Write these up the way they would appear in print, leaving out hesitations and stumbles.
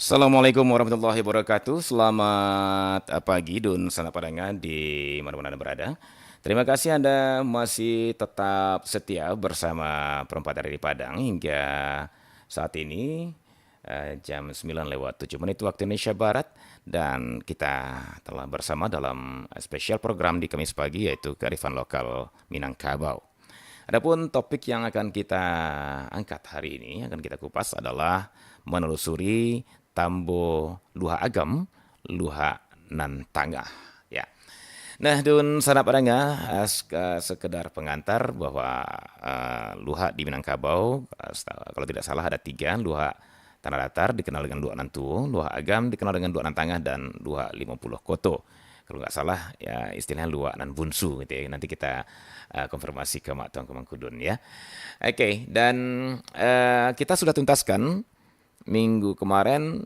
Assalamualaikum warahmatullahi wabarakatuh. Selamat pagi Dun Sana Padangan di mana-mana Anda berada. Terima kasih Anda masih tetap setia bersama Perempat Hari di Padang hingga saat ini jam 9 lewat 7 menit waktu Indonesia Barat, dan kita telah bersama dalam spesial program di Kamis pagi yaitu kearifan lokal Minangkabau. Adapun topik yang akan kita angkat hari ini, akan kita kupas adalah menelusuri Tambo Luha Agam, Luha Nan Tangah. Ya. Nah, Dun Sanap Adanga, sekedar pengantar bahwa Luha di Minangkabau, kalau tidak salah ada tiga, Luha Tanah Datar dikenal dengan Luha Nantuo, Luha Agam dikenal dengan Luha Nan Tangah, dan Luha 50 Koto. Kalau nggak salah ya istilahnya Luha Nan Bunsu gitu ya. Nanti kita konfirmasi ke Mak Tuan Kemangkudun ya. Oke, dan kita sudah tuntaskan minggu kemarin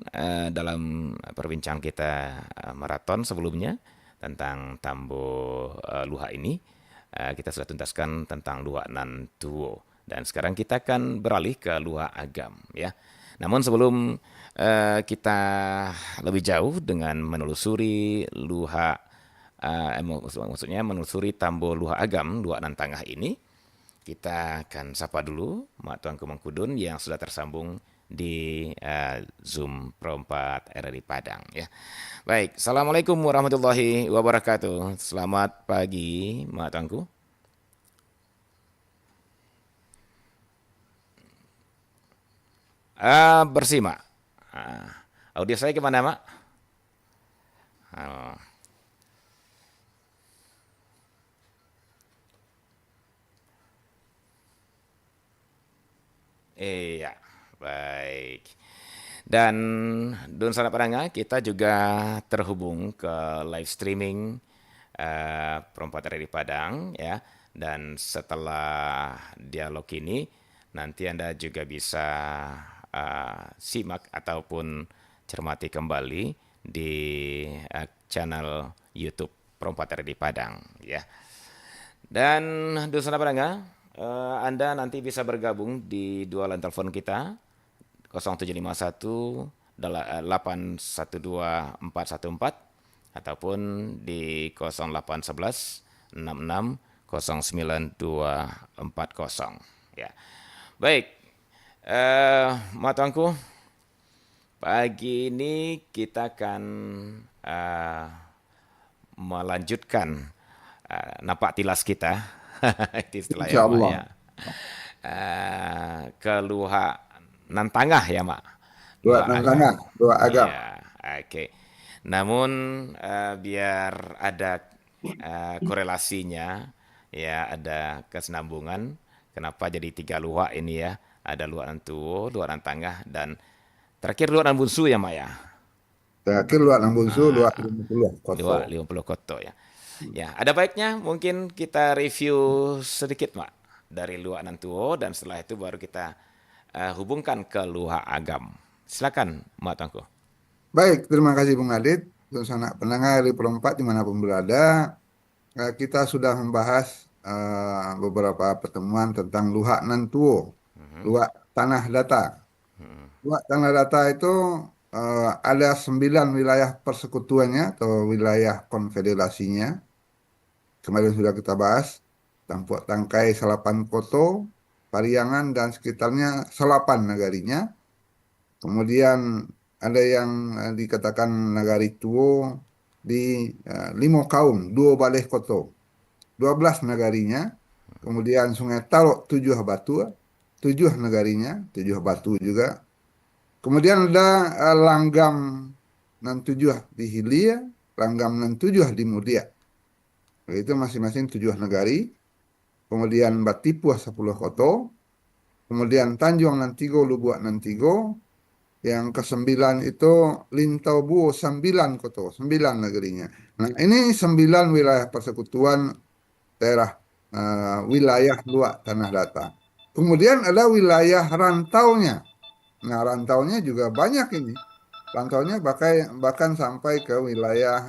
dalam perbincangan kita maraton sebelumnya tentang Tambo Luha ini. Kita sudah tuntaskan tentang Luha Nan Tuo, dan sekarang kita akan beralih ke Luha Agam ya. Namun sebelum kita lebih jauh dengan menelusuri Luha maksudnya menelusuri Tambo Luha Agam, Luha Nan Tangah ini, kita akan sapa dulu Mak Tuan Kemangkudun yang sudah tersambung di Zoom Perempat RRI Padang ya. Baik, Assalamualaikum warahmatullahi wabarakatuh. Selamat pagi Mak Tuanku. Bersih Mak. Audio saya gimana Mak? Oh, iya, baik. Dan Dun Sana Padanga, kita juga terhubung ke live streaming Perempat RRI Padang ya. Dan setelah dialog ini, nanti Anda juga bisa simak ataupun cermati kembali di channel YouTube Perempat RRI Padang ya. Dan Dun Sana Padanga, Anda nanti bisa bergabung di dua line telepon kita 0751 812 414 ataupun di 0811 66 09240 ya. Baik, Matuanku, pagi ini kita akan eh, melanjutkan napak tilas kita itu istilah ya Insya Mak ya. Allah. Ke Luha Nantangah ya Mak. Dua Luha Agam. tantangan, dua agam. Ya, oke. Namun biar ada korelasinya, ya ada kesenambungan. Kenapa jadi tiga luha ini ya? Ada luha Nantuo, luha Nantangah, dan terakhir luha Nanbunsu ya Mak ya. Terakhir luar Nambunsu, luar 50 koto. Luha 50 koto ya. Ya, ada baiknya mungkin kita review sedikit Mak dari luha Nantuo, dan setelah itu baru kita hubungkan ke luha Agam. Silakan Mak Tangku. Baik, terima kasih Bung Adit. Dan sanak pendengar di perempat dimanapun berada. Kita sudah membahas beberapa pertemuan tentang luhak nantuo, luhak tanah datar. Luhak tanah datar itu ada 9 wilayah persekutuannya atau wilayah konfederasinya. Kemarin sudah kita bahas. Tampuak Tangkai, Salapan Koto, Pariangan, dan sekitarnya Selapan nagarinya. Kemudian ada yang dikatakan Nagari Tuo di Limo Kaum, Dua Baleh Koto, 12 nagarinya. Kemudian Sungai Tarok, Tujuh Batu, 7 nagarinya, Tujuh Batu juga. Kemudian ada Langgam nan Tujuh di Hilia, Langgam nan Tujuh di Mudia. Itu masing-masing 7 negari. Kemudian Batipuah 10 Koto. Kemudian Tanjung Nantigo, Lubuak Nantigo. Yang kesembilan itu Lintau Buo, 9 Koto, 9 negerinya. Nah, ini 9 wilayah persekutuan daerah wilayah luak tanah datar. Kemudian ada wilayah rantaunya. Nah, rantaunya juga banyak ini. Rantaunya bahkan sampai ke wilayah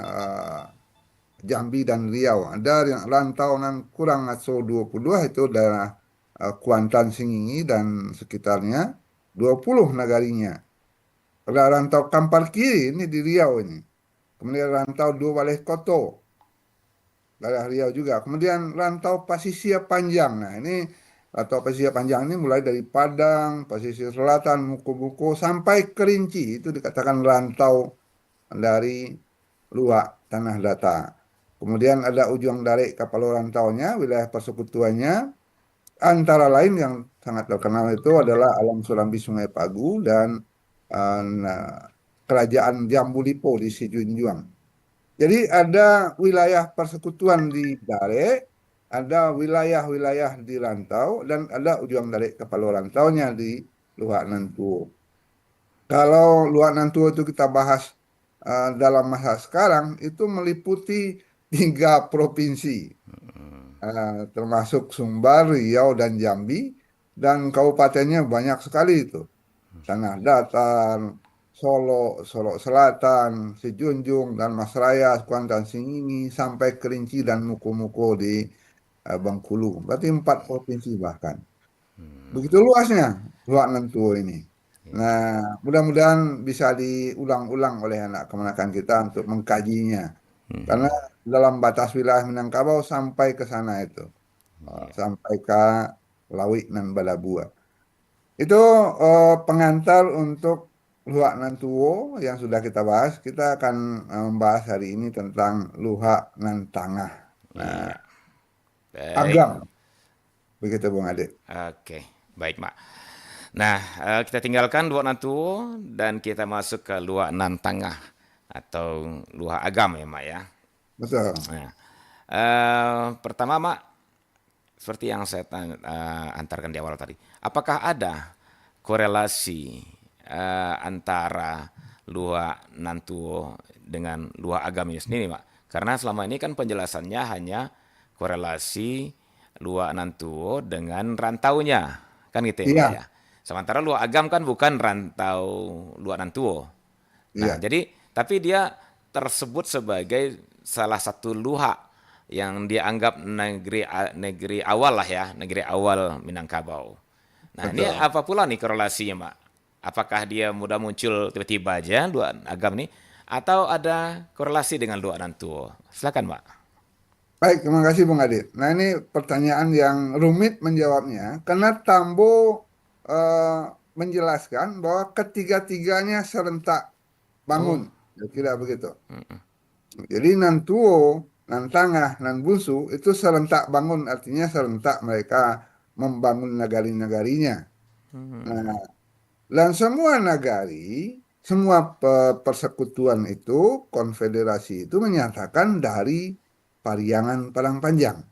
Jambi dan Riau. Ada yang rantau nan kurang atau 22 itu daerah Kuantan, Singingi dan sekitarnya, 20 nagarinya. Ada rantau Kampar Kiri ini di Riau ini. Kemudian rantau Dua Balai Koto, daerah Riau juga. Kemudian rantau Pasisir Panjang. Nah, ini rantau Pasisir Panjang ini mulai dari Padang, Pasisir Selatan, Muko-Muko sampai Kerinci. Itu dikatakan rantau dari Luak Tanah Datar. Kemudian ada Ujung Darik Kapal Rantaunya, wilayah persekutuannya. Antara lain yang sangat terkenal itu adalah Alam Surambi Sungai Pagu dan nah, Kerajaan Jambu Lipo di Sijunjuang. Jadi ada wilayah persekutuan di Dare, ada wilayah-wilayah di Rantau, dan ada ujung dari kepala rantaunya di Luak Nantuo. Kalau Luak Nantuo itu kita bahas dalam masa sekarang, itu meliputi 3 provinsi, termasuk Sumbar, Riau, dan Jambi, dan kabupatennya banyak sekali itu. Tanah Datar, Solo, Solo Selatan, Sejunjung, dan Mas Raya, Kuantan Singingi, sampai Kerinci dan Muko-Muko di Bengkulu. Berarti 4 provinsi bahkan. Begitu luasnya Luak Nentuo ini. Nah, mudah-mudahan bisa diulang-ulang oleh anak kemenakan kita untuk mengkajinya. Karena dalam batas wilayah Minangkabau sampai ke sana itu. Sampai ke Lawik dan Balabua. Itu pengantar untuk Luhak Nantuo yang sudah kita bahas. Kita akan membahas hari ini tentang Luhak Nantangah. Nah, Iya, baik. agam, begitu Bung Adit. Oke, baik, Mak. Nah, kita tinggalkan Luak Nantuo dan kita masuk ke Luak Nantangah atau Luak Agam ya, Mak ya. Betul. Nah, pertama, Mak, seperti yang saya antarkan di awal tadi, apakah ada korelasi antara Luak Nantuo dengan Luak Agam ini sendiri, Mak? Karena selama ini kan penjelasannya hanya korelasi Luak Nantuo dengan rantaunya, kan gitu ya, Mak Iya, ya. Sementara Luak Agam kan bukan rantau Luak Nantuo. Nah, iya, jadi tapi dia tersebut sebagai salah satu luhak yang dianggap negeri awal lah ya, negeri awal Minangkabau. Nah, ini betul. apa pula nih korelasinya, Mak? Apakah dia mudah muncul tiba-tiba aja dua agam nih atau ada korelasi dengan dua Nantuo? Silakan, Mak. Baik, terima kasih Bung Adit. Nah, ini pertanyaan yang rumit menjawabnya, karena Tambo eh, menjelaskan bahwa ketiga-tiganya serentak bangun. Oh, Kira begitu. Jadi Nantuo, Nantangah, Nanbunsu itu serentak bangun, artinya serentak mereka membangun nagari-nagarinya. Nah, dan semua nagari, semua persekutuan itu, konfederasi itu menyatakan dari Pariangan Padang Panjang.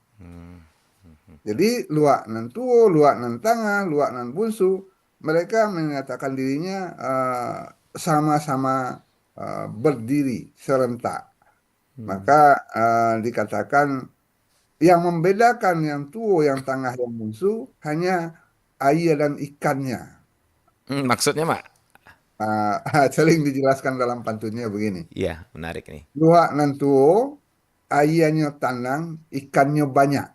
Jadi Luak Nantuo, Luak Nantangah, Luak Nanbunsu, mereka menyatakan dirinya sama-sama berdiri serentak. Maka dikatakan yang membedakan yang tuo, yang tengah, yang bungsu hanya air dan ikannya. maksudnya, Mak? Sering dijelaskan dalam pantunnya begini. Iya, menarik nih. Luak nan tuo, airnya tanang, ikannya banyak.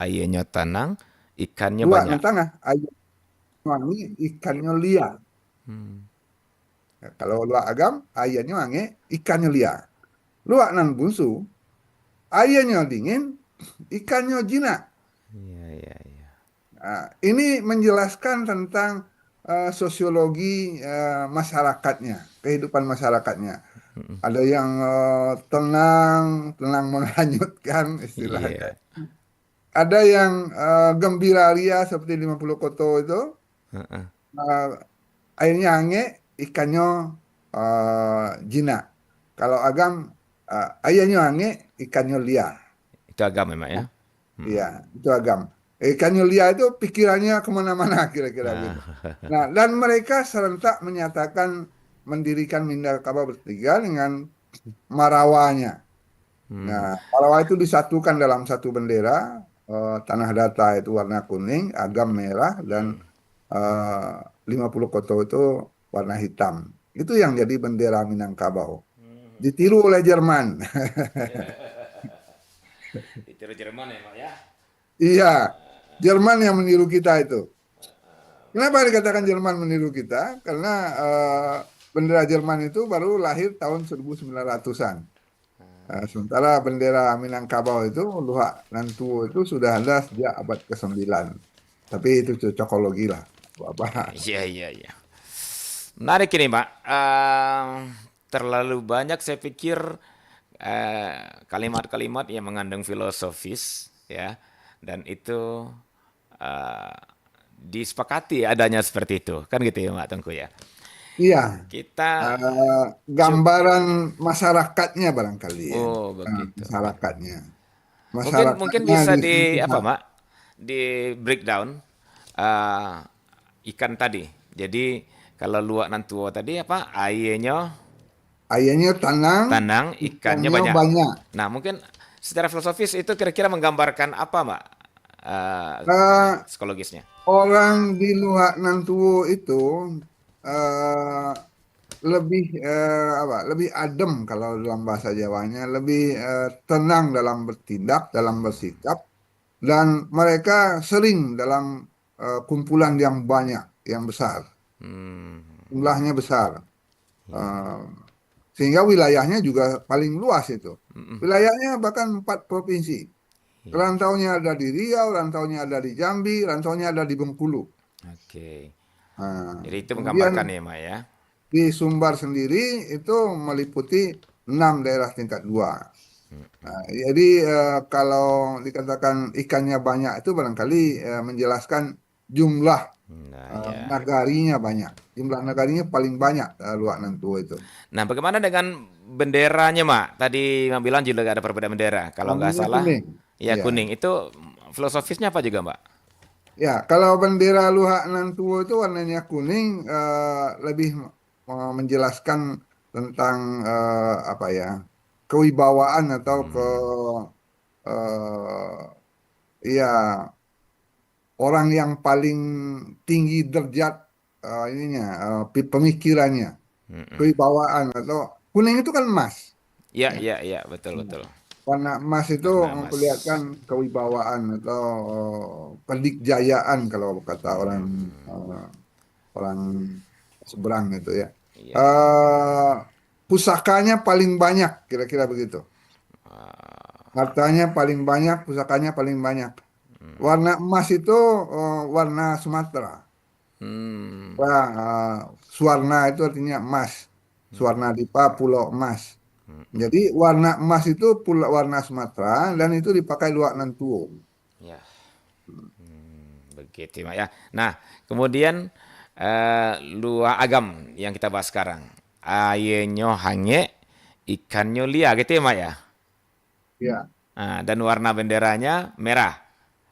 Airnya tenang, ikannya Luak nan banyak. tengah, airnya wangi, ikannya liar. Ya, kalau luak agam, airnya wangi, ikannya liar. Luak nan bungsu, airnya dingin, ikannya jinak. Iya, iya, iya. Nah, ini menjelaskan tentang sosiologi masyarakatnya, kehidupan masyarakatnya. Ada yang tenang, tenang menghanyutkan istilahnya. Iya. Ada yang gembira ria seperti 50 Koto itu, Heeh. eh, airnya ange, ikannya jinak. Kalau agam, airnya ange, ikannya liar. Itu agama, Mak ya. Iya, itu agam. Ikan Yulia itu pikirannya kemana-mana kira-kira begitu. Ah, Nah, dan mereka serentak menyatakan mendirikan Minangkabau bertiga dengan Marawanya. Nah, Marawa itu disatukan dalam satu bendera, Tanah Data itu warna kuning, Agam merah, dan eh, 50 Koto itu warna hitam. Itu yang jadi bendera Minangkabau. Ditiru oleh Jerman. ditiru Jerman ya, Mak ya. Iya, Jerman yang meniru kita itu. Kenapa dikatakan Jerman meniru kita? Karena bendera Jerman itu baru lahir tahun 1900-an. Sementara bendera Minangkabau itu, Luhak Nantuo itu sudah ada sejak abad ke-9. Tapi itu cocokologi lah, Bapak. Iya, iya, iya. Menarik ini, Pak. Terlalu banyak saya pikir kalimat-kalimat yang mengandung filosofis, ya, dan itu eh, disepakati adanya seperti itu, kan gitu ya, Pak Tengku ya. Iya, Kita eh, coba, gambaran masyarakatnya barangkali ya. oh begitu. Masyarakatnya. Mungkin Masyarakatnya bisa di sini di apa, pihak. Mak? Di breakdown eh, ikan tadi. Jadi kalau luak nantuo tadi apa? Ayenyo Ayahnya tanang, tanang, ikannya ikannya banyak. banyak. Nah, mungkin secara filosofis itu kira-kira menggambarkan apa, Mbak? Eh, Psikologisnya. Orang di Luhak Nantuo itu eh, lebih apa? Lebih adem kalau dalam bahasa Jawanya, lebih tenang dalam bertindak, dalam bersikap, dan mereka sering dalam kumpulan yang banyak, yang besar, Hmm, jumlahnya besar. iya. Eh, Sehingga wilayahnya juga paling luas itu. Mm-mm, Wilayahnya bahkan 4 provinsi. iya. Rantaunya ada di Riau, rantaunya ada di Jambi, rantaunya ada di Bengkulu. Oke. Nah, Jadi itu kemudian menggambarkan ya, Mbak ya. di Sumbar sendiri itu meliputi 6 daerah tingkat 2. Nah, jadi kalau dikatakan ikannya banyak itu barangkali menjelaskan jumlah Nah, ya. nagarinya banyak. Jumlah nagarinya paling banyak Luak Nantuo itu. Nah, bagaimana dengan benderanya, Mak? Tadi Mbak bilang juga ada perbedaan bendera. Kalau nggak Warnanya salah, kuning. ya Ya. kuning. Itu filosofisnya apa juga, Mbak? Ya, kalau bendera Luhak Nantuo itu warnanya kuning lebih menjelaskan tentang apa ya kewibawaan atau ya orang yang paling tinggi derajat ininya pemikirannya Mm-mm. kewibawaan atau kuning itu kan emas. Iya, Ya. iya, iya, betul, betul. Warna emas itu Warna emas. memperlihatkan kewibawaan atau kedikjayaan kalau kata orang orang seberang itu ya. Iya, iya. eh Pusakanya paling banyak, kira-kira begitu. Hartanya paling banyak, pusakanya paling banyak. Warna emas itu warna Sumatera. Hmm, Wah, Suwarna itu artinya emas. Suwarna Dipa, Pulau Emas. Jadi warna emas itu pulau warna Sumatera dan itu dipakai luak Nantuo. ya, begitu, Mak ya. Nah, kemudian luar agam yang kita bahas sekarang. Ayenyo hange, ikannya lia, gitu ya, Mak ya. Ya, Nah, dan warna benderanya merah.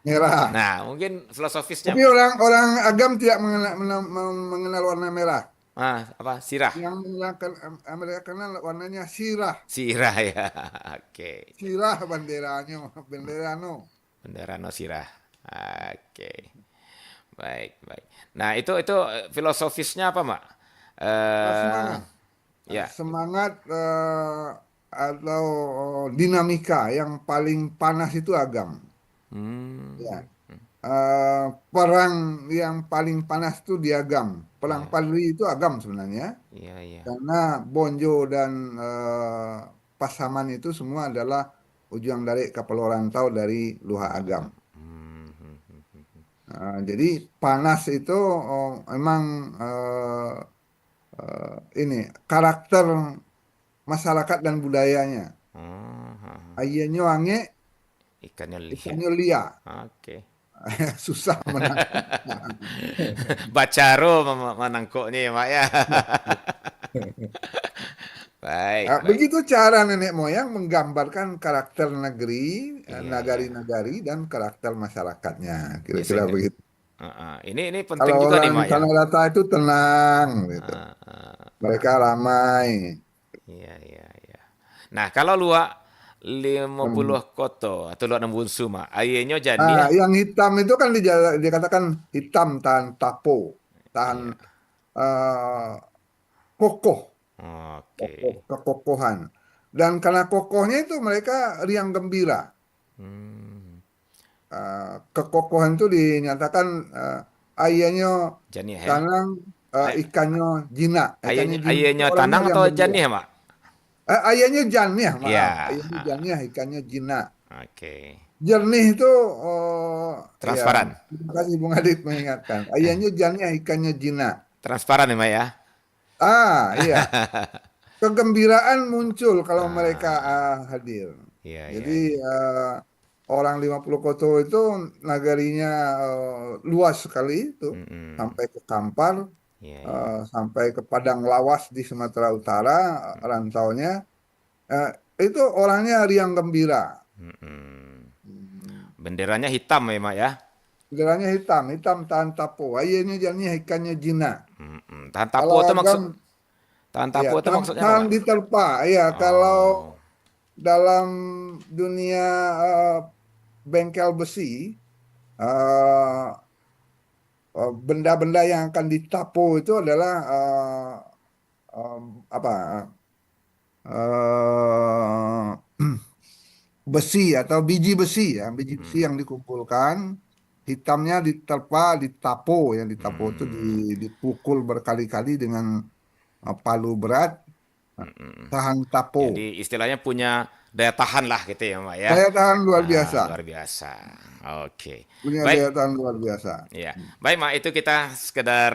merah. Nah, mungkin filosofisnya, Tapi orang-orang agam tidak mengenal warna merah. apa? Sirah. Yang mereka kenal warnanya sirah. Sirah ya. Oke. Sirah banderanya, benderano. Bendera no sirah. Oke. Baik, baik. Nah, itu filosofisnya apa, Mak? Eh, Semangat. ya. Semangat atau dinamika yang paling panas itu agam. Ya. Hmm, Eh, Perang yang paling panas itu di agam. Perang ya. Padri itu agam sebenarnya. Iya, iya. Karena Bonjo dan Pasaman itu semua adalah ujung dari kapal rantau dari Luha Agam. Hmm, hmm, hmm. Jadi panas itu memang ini karakter masyarakat dan budayanya. Oh, ha, ha. Ayenyo ange, Ikannya lihat. ikannya lia. Oke. Susah menangkap. Bacaro menangkoknya ya, Mak ya. Baik, baik. Begitu cara nenek moyang menggambarkan karakter negeri, Iya, iya. nagari-nagari dan karakter masyarakatnya. Kira-kira Biasanya. begitu. Ini penting Kalau juga nih, orang Mak ya. Tanah Datar itu tenang, gitu. Ah, ah, Mereka ramai. iya, iya, iya. Nah, kalau luak 50 koto atau luak nembun suma, ayenyo jadi ya. Yang hitam itu kan dikatakan hitam tahan tapo, tahan Iya. eh, kokoh, kokoh, Oke. kekokohan. Dan karena kokohnya itu mereka riang gembira. Hmm. Kekokohan itu dinyatakan ayahnya Jadi ya. tanang Ay- ikannya jinak. Ikannya jinak itu Ayahnya orangnya tanang riang atau gembira. janih ya, Mak? Ayahnya janiah, maaf. Iya. Ayahnya janiah, ikannya jinak. Oke. Jernih itu, oh ya, Transparan. terima kasih Bung Adit mengingatkan. Ayahnya janiah, ikannya jinak. Transparan ya, Mak ya? Iya. Kegembiraan muncul kalau mereka Ah, hadir. iya, iya, Jadi iya. orang 50 Koto itu nagarinya luas sekali itu. Mm-mm. Sampai ke Kampar, Iya, iya. sampai ke Padang Lawas di Sumatera Utara, rantaunya. Eh, itu orangnya riang gembira. Mm-mm. Hmm. Benderanya hitam ya, Mak ya? Gelarnya hitam, hitam tahan tapo. Ayahnya jadinya ikannya jina. Mm-mm. Tahan Kalau tapo itu agam, tahan ya tapo itu tahan, maksudnya apa, tahan Mak? diterpa. Ya, kalau Oh. dalam dunia eh, bengkel besi, eh, benda-benda yang akan ditapo itu adalah eh, apa? eh, Besi atau biji besi ya, biji besi Mm. yang dikumpulkan, hitamnya diterpa, ditapo, yang ditapo itu Mm. dipukul berkali-kali dengan palu berat, Mm-mm. tahan tapo. Jadi istilahnya punya daya tahan lah gitu ya, Mak ya? Daya tahan luar Ah, biasa, luar biasa. Oke. punya Baik. daya tahan luar biasa. Ya, baik Mak, itu kita sekedar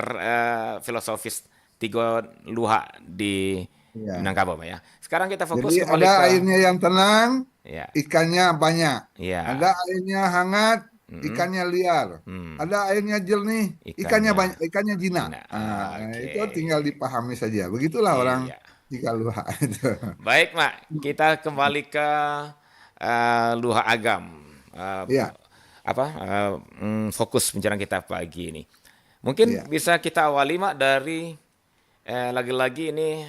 filosofis tiga luha di Ya. Minangkabau Mak ya. Sekarang kita Jadi fokus ada kembali ke airnya yang tenang, ya, ikannya banyak. Ada ya, airnya hangat, mm, ikannya liar. hmm, Ada airnya jernih, ikannya ikannya banyak, ikannya jinak. Cina. Itu Oke, tinggal dipahami saja. Begitulah orang iya. jika luar itu. Baik Mak, kita kembali ke luha agam. Eh, Iya, fokus pembicaraan kita pagi ini. Mungkin iya, bisa kita awali Mak dari lagi-lagi ini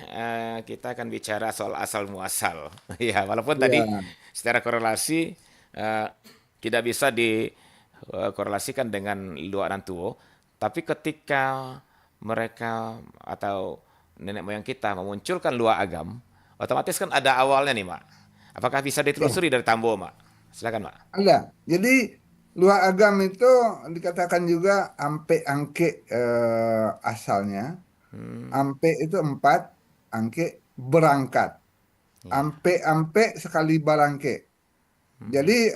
kita akan bicara soal asal muasal. Ya, walaupun tadi iya. secara korelasi eh, tidak bisa dikorelasikan dengan luar dan tuo, tapi ketika mereka atau nenek moyang kita memunculkan luar agam, otomatis kan ada awalnya nih, Mak. Apakah bisa Ya, ditelusuri dari Tambo, Mak? Silakan, Mak. ada. Jadi luar agam itu dikatakan juga ampe angke asalnya. Ampe itu empat, angke berangkat. Ya. Ampe-ampe sekali barangke. Jadi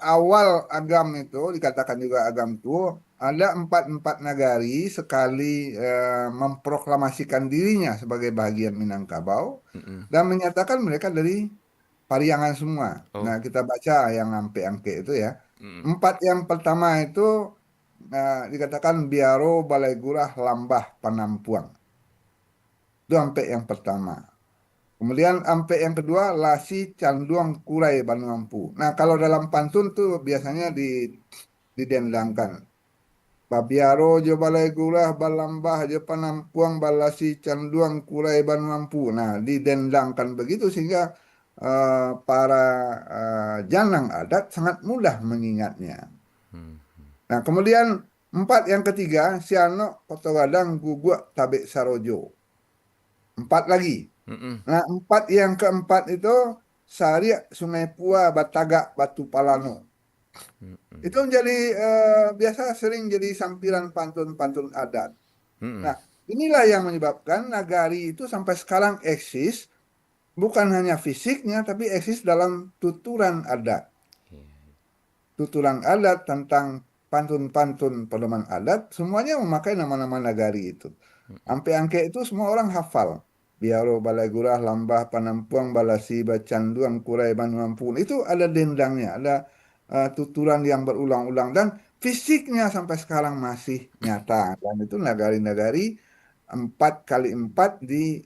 awal agam itu dikatakan juga agam itu ada empat-empat nagari sekali memproklamasikan dirinya sebagai bagian Minangkabau Mm-mm. dan menyatakan mereka dari Pariangan semua. Oh. Nah, kita baca yang ampe-angke itu ya. Mm-mm. Empat yang pertama itu dikatakan Biaro, Balaigurah, Lambah, Panampuang. Itu ampe yang pertama. Kemudian ampe yang kedua Lasi, Canduang, Kurai, Banumampu. Nah, kalau dalam pantun tuh biasanya didendangkan. Babiaro, Jo Balai Gurah, Balambah, Jo Panampuang, Balasi, Canduang, Kurai, Banumampu. Nah, didendangkan begitu sehingga para janang adat sangat mudah mengingatnya. Nah, kemudian empat yang ketiga, Siano, Koto Gadang, Guguk, Tabek Sarojo. Empat lagi. Mm-mm. Nah, empat yang keempat itu Saria, Sungai Pua, Batagak, Batu Palano. Itu menjadi biasa sering jadi sampiran pantun-pantun adat. Mm-mm. Nah, inilah yang menyebabkan nagari itu sampai sekarang eksis, bukan hanya fisiknya, tapi eksis dalam tuturan adat. Tuturan adat tentang pantun-pantun pedoman adat, semuanya memakai nama-nama nagari itu. Ampe angke itu semua orang hafal. Biaro, Balagurah, Lambah, Panampuang, Balasi, Bacanduang, Kurai, Banuampun. Itu ada dendangnya, ada tuturan yang berulang-ulang. Dan fisiknya sampai sekarang masih nyata. Dan itu nagari-nagari 4 kali 4 di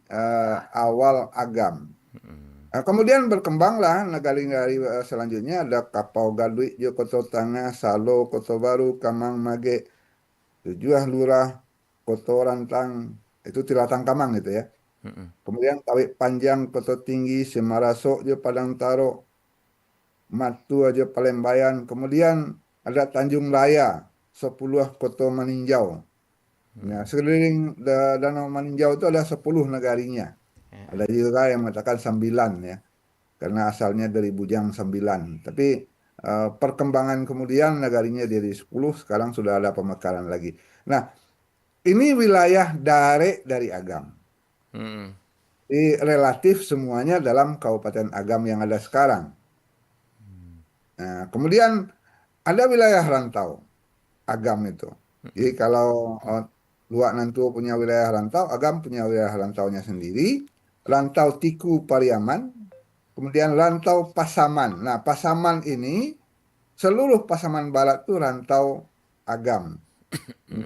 awal agam. Nah, kemudian berkembanglah nagari-nagari selanjutnya ada Kapau Gadui, Jokoto Tengah, Salo, Koto Baru, Kamang Mage, Tujuh Lurah, Koto Rantang, itu Tilatang Kamang gitu ya. Kemudian Tawik Panjang, Koto Tinggi, Semaraso, Jo Padang Taro, Matu aja Palembayan. Kemudian ada Tanjung Laya, 10 Koto Maninjau. Nah, sekeliling Danau Maninjau itu ada 10 negarinya. Ada juga yang mengatakan 9 ya, karena asalnya dari Bujang 9. Tapi perkembangan kemudian negarinya dari 10, sekarang sudah ada pemekaran lagi. Nah, ini wilayah dari Agam. Hmm. Jadi relatif semuanya dalam Kabupaten Agam yang ada sekarang. Nah, kemudian ada wilayah rantau Agam itu. Jadi kalau Luak Nantuo punya wilayah rantau, Agam punya wilayah rantaunya sendiri. Rantau Tiku Pariaman, kemudian rantau Pasaman. Nah, Pasaman ini seluruh Pasaman Barat itu rantau Agam.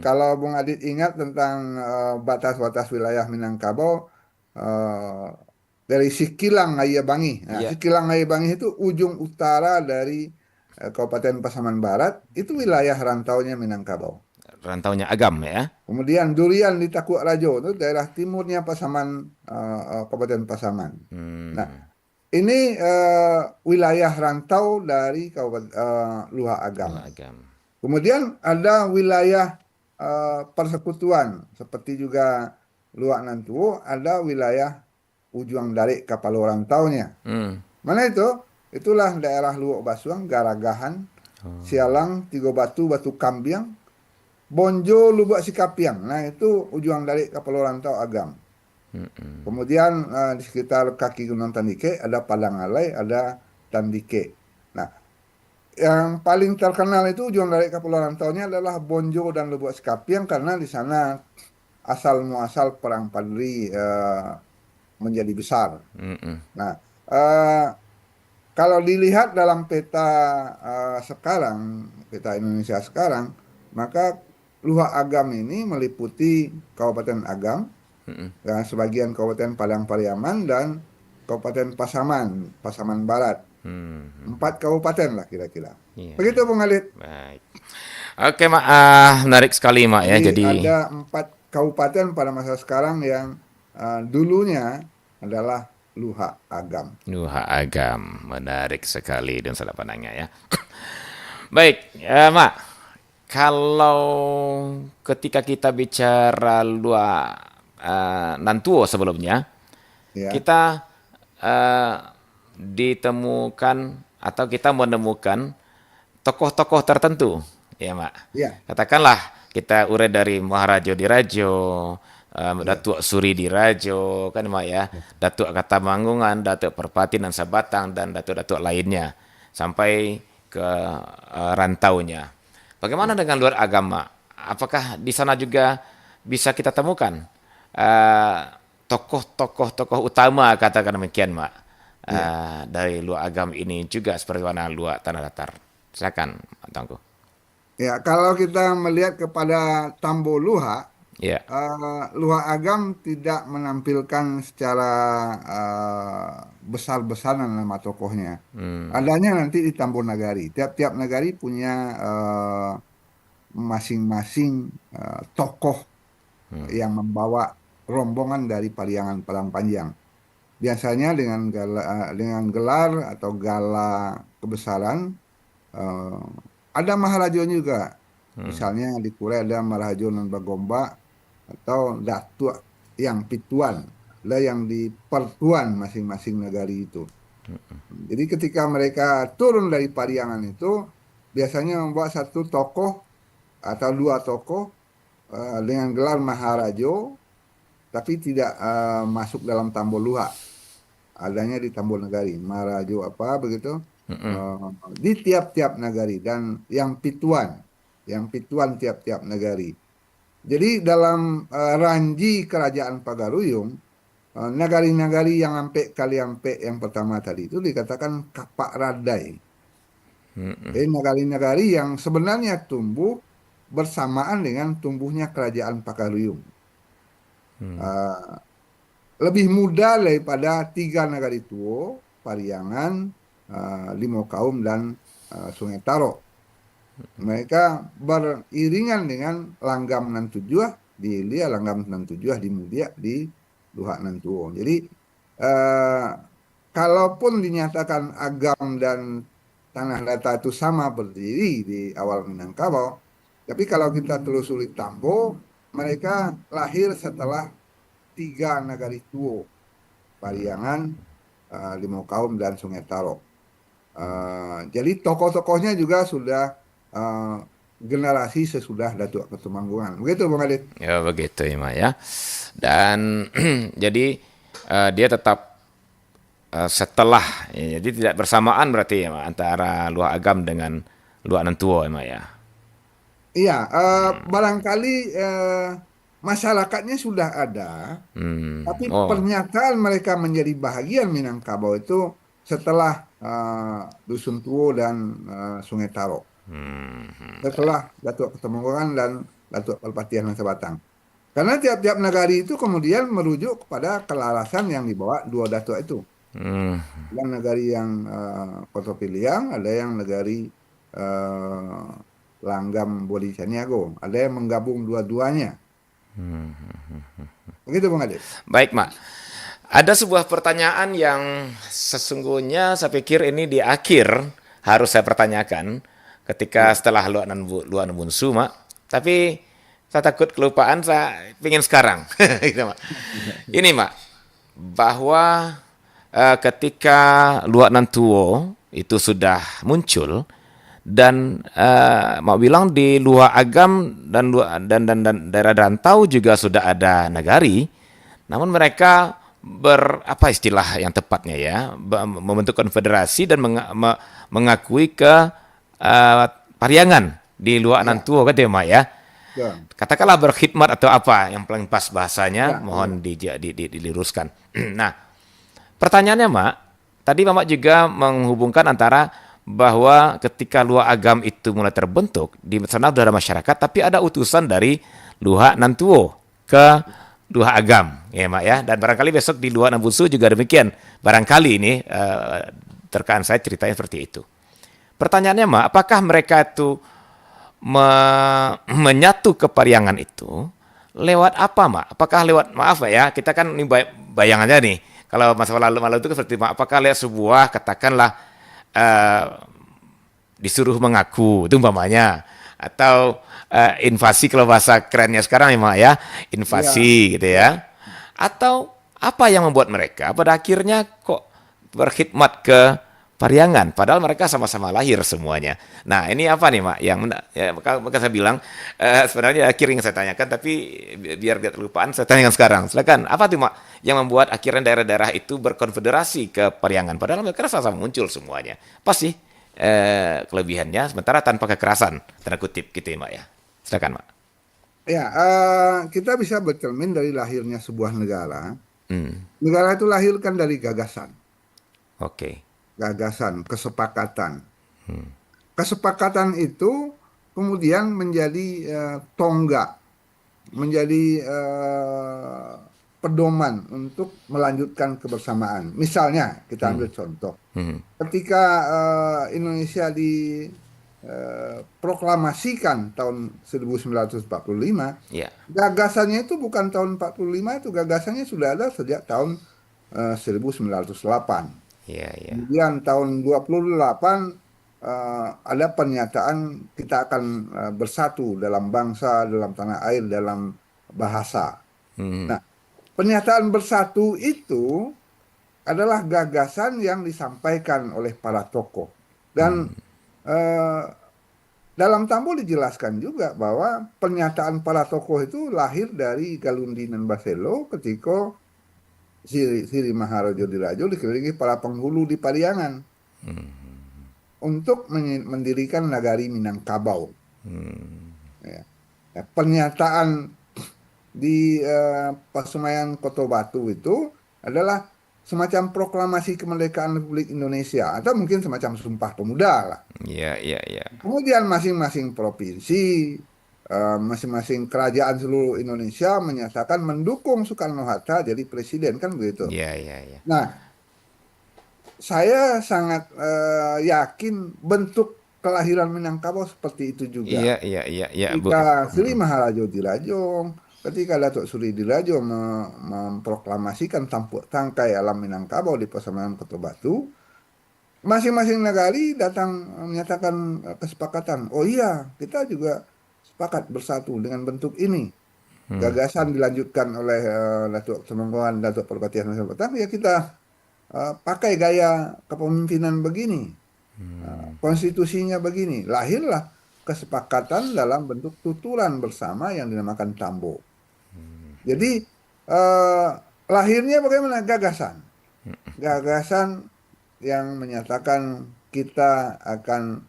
Kalau Bung Adit ingat tentang batas-batas wilayah Minangkabau, eh, dari Sikilang Ayabangi. Nah, Iya, Sikilang Ayabangi itu ujung utara dari Kabupaten Pasaman Barat, itu wilayah rantaunya Minangkabau. rantaunya Agam ya. Kemudian Durian di Takuk Rajo, itu daerah timurnya Pasaman, Kabupaten Pasaman. Nah, Hmm. ini wilayah rantau dari Kabupaten Luha Agam. Dua Agam. Kemudian ada wilayah persekutuan seperti juga Luak Nantuo, ada wilayah Ujuang Darik kapal rantaunya. Hmm. Mana itu? Itulah daerah Luok Basuang, Garagahan, Sialang, Tigo Batu, Batu Kambiang, Bonjo, Lubak Sikapiang. Nah itu Ujuang Darik kapal rantau Agam. Kemudian di sekitar kaki Gunung Tandike ada Padangalai, ada Tandike. Nah, yang paling terkenal itu ujung dari Kepulauan Rantaunya adalah Bonjo dan Lubuk Sekapiang karena di sana asal muasal perang Padri menjadi besar. Hmm. Nah, eh, kalau dilihat dalam peta sekarang, peta Indonesia sekarang, maka Luhak Agam ini meliputi Kabupaten Agam, dan sebagian Kabupaten Padang Pariaman dan Kabupaten Pasaman, Pasaman Barat. Hmm. 4 kabupaten lah kira-kira. Iya, Begitu iya. Bung Alit. Baik. Oke, Mak. Menarik sekali, Mak ya. Jadi Jadi ada 4 kabupaten pada masa sekarang yang dulunya adalah Luhak Agam. Nuha Agam, menarik sekali dan salah pandangnya ya. Baik, ya, Mak. Kalau ketika kita bicara Nantuo sebelumnya, Ya, kita eh, ditemukan atau kita menemukan tokoh-tokoh tertentu, ya Mak. ya, Katakanlah kita urai dari Maharajo di Rajo, ya, Datuk Suri di Rajo, kan Mak ya, ya, Datuk Katamanggungan, Datuk Perpati dan Sabatang, dan datuk-datuk lainnya, sampai ke rantaunya. Bagaimana ya. dengan luar agama? Apakah di sana juga bisa kita temukan eh, tokoh-tokoh utama, katakan demikian, Mak, Ya. dari luar agama ini juga seperti mana luar tanah datar? Silakan, Mak Tangguh. Ya, kalau kita melihat kepada Tambo Luha, Ya. Luha Agam tidak menampilkan secara besar-besaran nama tokohnya. Adanya nanti di Tambo Nagari. Tiap-tiap nagari punya masing-masing tokoh yang membawa rombongan dari Pariangan Padang Panjang. Biasanya dengan gelar atau gala kebesaran, eh, ada Maharaja juga. Misalnya di Kure ada Maharaja Non Bagomba atau Datuk yang Pituan. Ada yang di Pertuan masing-masing negari itu. Jadi ketika mereka turun dari Pariangan itu, biasanya membawa satu tokoh atau 2 tokoh dengan gelar Maharajo, tapi tidak masuk dalam Tambol Luha. Adanya di Tambol Nagari, Maharajo apa begitu, eh, di tiap-tiap nagari dan yang pituan tiap-tiap nagari. Jadi dalam Ranji Kerajaan Pagaruyung, nagari-nagari yang Ampek Kaliampek yang pertama tadi itu dikatakan Kapak Radai. Jadi nagari-nagari yang sebenarnya tumbuh bersamaan dengan tumbuhnya Kerajaan Pagaruyung. Eh, Lebih muda daripada 3 nagari Tuo, Pariangan, Limau Kaum, dan Sungai Taro. Mereka beriringan dengan Langgam nan Tujuh di Ilia, Langgam nan Tujuh di Mudia, di Luhak nan Tuo. Jadi eh, kalaupun dinyatakan Agam dan Tanah Datar itu sama berdiri di awal Minangkabau, tapi kalau kita telusuri Tambo, mereka lahir setelah 3 nagari Tuo, Pariangan, Limau Kaum, dan Sungai Taro. Jadi tokoh-tokohnya juga sudah uh, generasi sesudah Datuk Ketumanggungan. Begitu Bung Adit. Ya begitu ya Mak ya. Dan jadi dia tetap setelah, ya, jadi tidak bersamaan berarti ya Mak, antara Luak Agam dengan Luak Nantuo ya Mak ya. Iya, barangkali masyarakatnya sudah ada, tapi Oh. pernyataan mereka menjadi bahagian Minangkabau itu setelah Dusun Tuo dan Sungai Taro. Setelah Datuk Ketumanggungan dan Datuk Pelpatian Masa Batang. Karena tiap-tiap nagari itu kemudian merujuk kepada kelarasan yang dibawa dua datuk itu. Hmm. Ada nagari yang Koto Piliang, ada yang nagari eh, Langgam Bodi Caniago, ada yang menggabung dua-duanya. Begitu Bung Adit. Baik Mak. Ada sebuah pertanyaan yang sesungguhnya saya pikir ini di akhir harus saya pertanyakan ketika Ya, setelah Luan Bunsu, Mak. Tapi saya takut kelupaan, saya ingin sekarang. Gitu, Mak. Ini, Mak, bahwa ketika Luak Nantuo itu sudah muncul dan mau bilang di Luak Agam dan daerah rantau juga sudah ada nagari, namun mereka apa istilah yang tepatnya ya, membentuk konfederasi dan mengakui ke eh, Pariangan di Luak ya, Nantuo kan ya Mak ya. ya, Katakanlah berkhidmat atau apa yang paling pas bahasanya, ya, mohon diluruskan. Nah, pertanyaannya Mak, tadi Mamak juga menghubungkan antara bahwa ketika Luak Agam itu mulai terbentuk di sana sudah ada masyarakat, tapi ada utusan dari Luak Nantuo ke Luak Agam, ya Mak ya. Dan barangkali besok di Luak Nambusu juga demikian. Barangkali ini terkaan saya ceritanya seperti itu. Pertanyaannya Mak, apakah mereka itu menyatu ke Pariangan itu lewat apa, Mak? Apakah lewat, maaf ya, kita kan ini bayangannya nih. Kalau masa lalu itu seperti apakah lihat sebuah katakanlah eh, disuruh mengaku itu umpamanya atau invasi kalau bahasa kerennya sekarang ya Mak ya, ya, invasi gitu ya. Atau apa yang membuat mereka pada akhirnya kok berkhidmat ke Pariangan, padahal mereka sama-sama lahir semuanya. Nah, ini apa nih, Mak? Yang ya, maka saya bilang sebenarnya akhir yang saya tanyakan, tapi biar tidak terlupaan, saya tanyakan sekarang. Silakan, apa tuh, Mak, yang membuat akhirnya daerah-daerah itu berkonfederasi ke Pariangan, padahal mereka sama-sama muncul semuanya. Pasti kelebihannya, sementara tanpa kekerasan, tanda kutip gitu ya, Mak ya. Silakan, Mak. ya. Kita bisa bercermin dari lahirnya sebuah negara. Hmm, Negara itu lahirkan dari gagasan, oke. kesepakatan. Kesepakatan itu kemudian menjadi tonggak, menjadi pedoman untuk melanjutkan kebersamaan. Misalnya, kita ambil contoh, Hmm, ketika Indonesia diproklamasikan tahun 1945, ya, gagasannya itu bukan tahun 45, itu gagasannya sudah ada sejak tahun 1908. ya, ya. Kemudian tahun 28 ada pernyataan kita akan bersatu dalam bangsa, dalam tanah air, dalam bahasa. Hmm, Nah, pernyataan bersatu itu adalah gagasan yang disampaikan oleh para tokoh. Dan eh, dalam Tambo dijelaskan juga bahwa pernyataan para tokoh itu lahir dari Galundi dan Baselo ketika Siri Maharaja Dirajo dikelilingi para penghulu di Pariangan untuk mendirikan nagari Minangkabau. Ya. Ya, pernyataan di Pasemayan Koto Batu itu adalah semacam proklamasi kemerdekaan Republik Indonesia atau mungkin semacam Sumpah Pemuda lah. ya, ya, ya. Kemudian masing-masing provinsi, masing-masing kerajaan seluruh Indonesia menyatakan mendukung Soekarno-Hatta jadi presiden kan begitu. Ya, ya, ya. Nah, saya sangat yakin bentuk kelahiran Minangkabau seperti itu Iya, juga. iya, iya, iya, Bu. Ketika Sri Maharaja Dirajong, ketika Datuk Suri Dirajo memproklamasikan tampuk tangkai alam Minangkabau di Pasaman Kota Batu, masing-masing nagari datang menyatakan kesepakatan. Oh iya, kita juga sepakat bersatu dengan bentuk ini. Gagasan dilanjutkan oleh Datuk Temenggungan, Datuk Perpatian Masa Batang, ya kita pakai gaya kepemimpinan begini, konstitusinya begini. Lahirlah kesepakatan dalam bentuk tuturan bersama yang dinamakan tambo. Jadi eh, lahirnya bagaimana? Gagasan. Gagasan yang menyatakan kita akan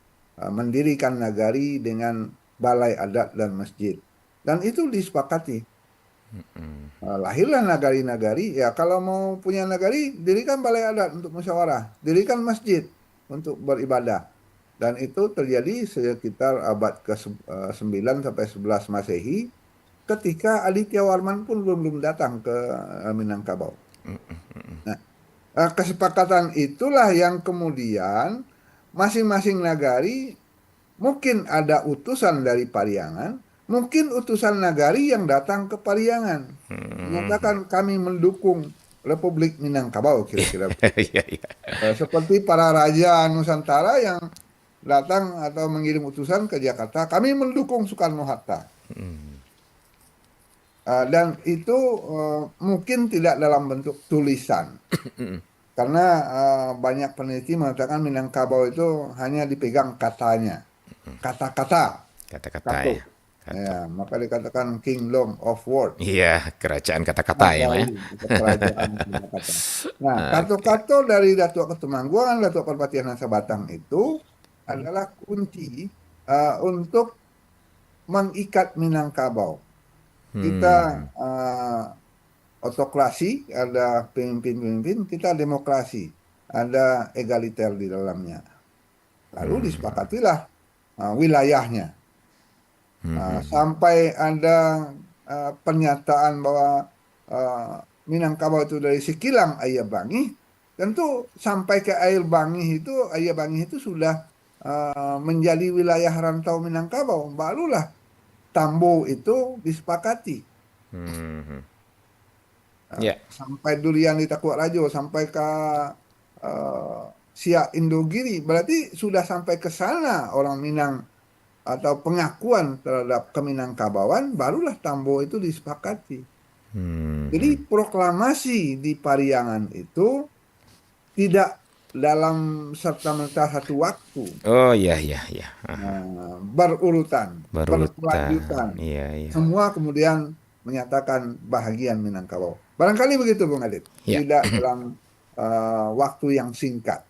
mendirikan nagari dengan balai adat dan masjid. Dan itu disepakati. Lahirlah nagari-nagari, ya kalau mau punya nagari, dirikan balai adat untuk musyawarah, dirikan masjid untuk beribadah. Dan itu terjadi sekitar abad ke-9 sampai 11 Masehi, ketika Aditya Warman pun belum datang ke Minangkabau. Nah, kesepakatan itulah yang kemudian masing-masing nagari mungkin ada utusan dari Pariangan, mungkin utusan nagari yang datang ke Pariangan menyatakan kami mendukung Republik Minangkabau kira-kira. Iya, iya. Seperti para raja Nusantara yang datang atau mengirim utusan ke Jakarta, kami mendukung Soekarno-Hatta. Dan itu mungkin tidak dalam bentuk tulisan. Karena banyak peneliti mengatakan Minangkabau itu hanya dipegang katanya. Kata-kata. Kata-kata Kato. ya. Kata. Ya, maka dikatakan Kingdom of Word. Iya, kerajaan kata-kata ya, Pak ya. Kerajaan kata-kata. Nah, kato-kato dari Datuk Ketumangguan, Datuk Perpatian Sabatang itu adalah kunci untuk mengikat Minangkabau. Kita otokrasi, ada pemimpin-pemimpin, kita demokrasi, ada egaliter di dalamnya. Lalu disepakatilah wilayahnya. Sampai ada pernyataan bahwa Minangkabau itu dari Sikilang Ayah Bangih, tentu sampai ke Air Bangih itu, Ayah Bangih itu sudah menjadi wilayah rantau Minangkabau. Barulah Tambo itu disepakati. Sampai Durian di Takuak Rajo, sampai ke Siak Indogiri, berarti sudah sampai ke sana orang Minang atau pengakuan terhadap Keminangkabauan, barulah Tambo itu disepakati. Jadi proklamasi di Pariangan itu tidak dalam serta-merta satu waktu. Oh iya, iya, iya. Berurutan, berkelanjutan. Iya, iya. Semua kemudian menyatakan bahagian Minangkabau. Barangkali begitu, Bung Adit. Ya. Tidak dalam waktu yang singkat.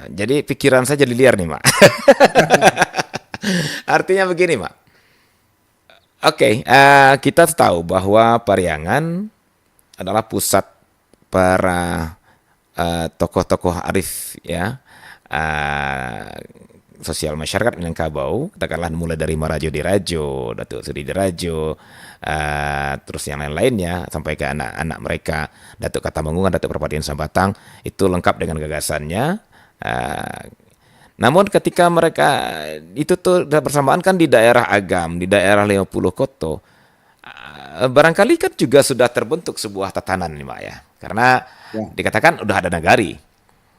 Jadi pikiran saya jadi liar nih, Mak. Artinya begini, Mak. Oke, kita tahu bahwa Pariangan adalah pusat para tokoh-tokoh arif ya, sosial masyarakat Minangkabau, katakanlah mulai dari Marajo Dirajo, Datuk Seri Dirajo, terus yang lain-lainnya sampai ke anak-anak mereka, Datuk Katamanggungan, Datuk Perpatian Sabatang, itu lengkap dengan gagasannya. Namun ketika mereka itu tuh bersamaan kan di daerah Agam, di daerah 50 Koto, barangkali kan juga sudah terbentuk sebuah tatanan nih, Pak ya. Karena dikatakan udah ada nagari.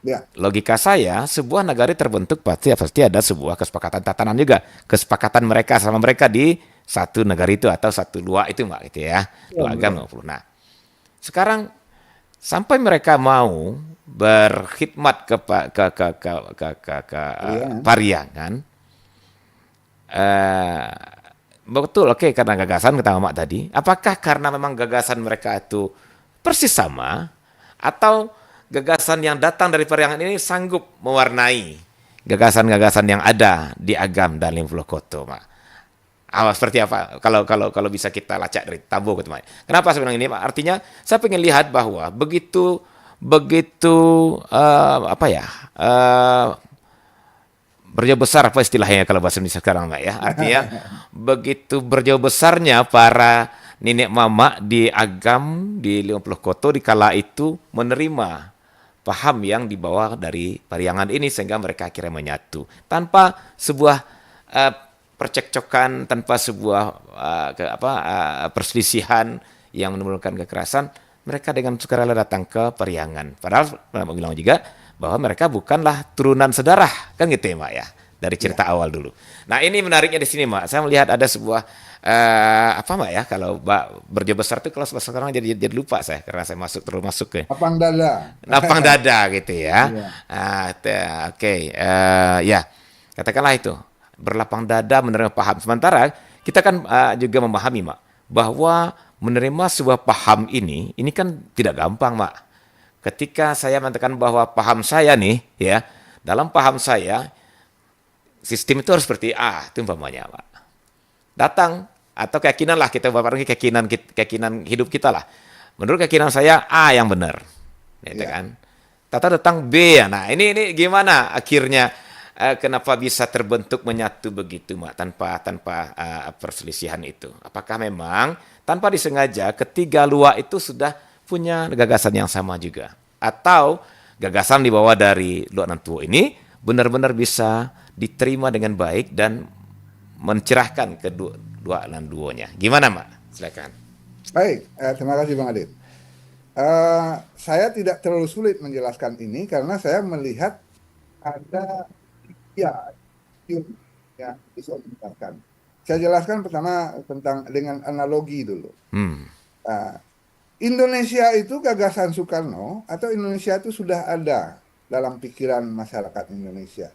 Ya. Logika saya, sebuah nagari terbentuk pasti ada sebuah kesepakatan tatanan juga. Kesepakatan mereka sama mereka di satu negari itu atau satu dua itu, Mbak, gitu ya. Agam 50. Nah, sekarang sampai mereka mau berkhidmat ke Pariangan, betul, oke, karena gagasan kata Mamak tadi. Apakah karena memang gagasan mereka itu persis sama, atau gagasan yang datang dari Pariangan ini sanggup mewarnai gagasan-gagasan yang ada di Agam dan 50 Koto, Mak? Seperti apa? Kalau bisa kita lacak dari Tambo, gitu, Mak. Kenapa saya bilang ini, Pak? Artinya saya pengen lihat bahwa begitu berjauh besar, apa istilahnya kalau bahasa Indonesia sekarang, Mbak ya? Artinya begitu berjauh besarnya para nenek mama di Agam, di 50 Koto di kala itu menerima paham yang dibawa dari Pariangan ini, sehingga mereka akhirnya menyatu tanpa sebuah percekcokan, tanpa sebuah perselisihan yang menimbulkan kekerasan. Mereka dengan sukarela datang ke Pariangan. Padahal mau bilang juga bahwa mereka bukanlah turunan sedarah, kan gitu ya, Mak ya, dari cerita awal dulu. Nah, ini menariknya di sini, Mak. Saya melihat ada sebuah apa Mbak ya kalau Mbak berjob besar tuh kalau sekarang jadi lupa saya karena saya terus masuk ke Lapang dada. lapang dada gitu ya. Iya. Oke, ya katakanlah itu berlapang dada menerima paham. Sementara kita kan juga memahami, Mak, bahwa menerima sebuah paham ini kan tidak gampang, Mak. Ketika saya mengatakan bahwa paham saya nih, ya, dalam paham saya sistem itu harus seperti A, itu umpamanya, Mak. Datang atau keyakinan lah kita bapak keyakinan hidup kita lah. Menurut keyakinan saya A yang benar, gitu Iya. kan. Tata datang B ya. Nah ini gimana akhirnya kenapa bisa terbentuk menyatu begitu Mak tanpa perselisihan itu? Apakah memang tanpa disengaja ketiga luar itu sudah punya gagasan yang sama juga? Atau gagasan dibawa dari luar nantuo ini benar-benar bisa diterima dengan baik dan mencerahkan kedua dua nanduonya. Gimana Mak? Silakan. Baik, terima kasih Bang Adit. Saya tidak terlalu sulit menjelaskan ini karena saya melihat ada ya yang bisa dijelaskan. Saya jelaskan pertama tentang dengan analogi dulu. Hmm. Uh, Indonesia itu gagasan Soekarno atau Indonesia itu sudah ada dalam pikiran masyarakat Indonesia.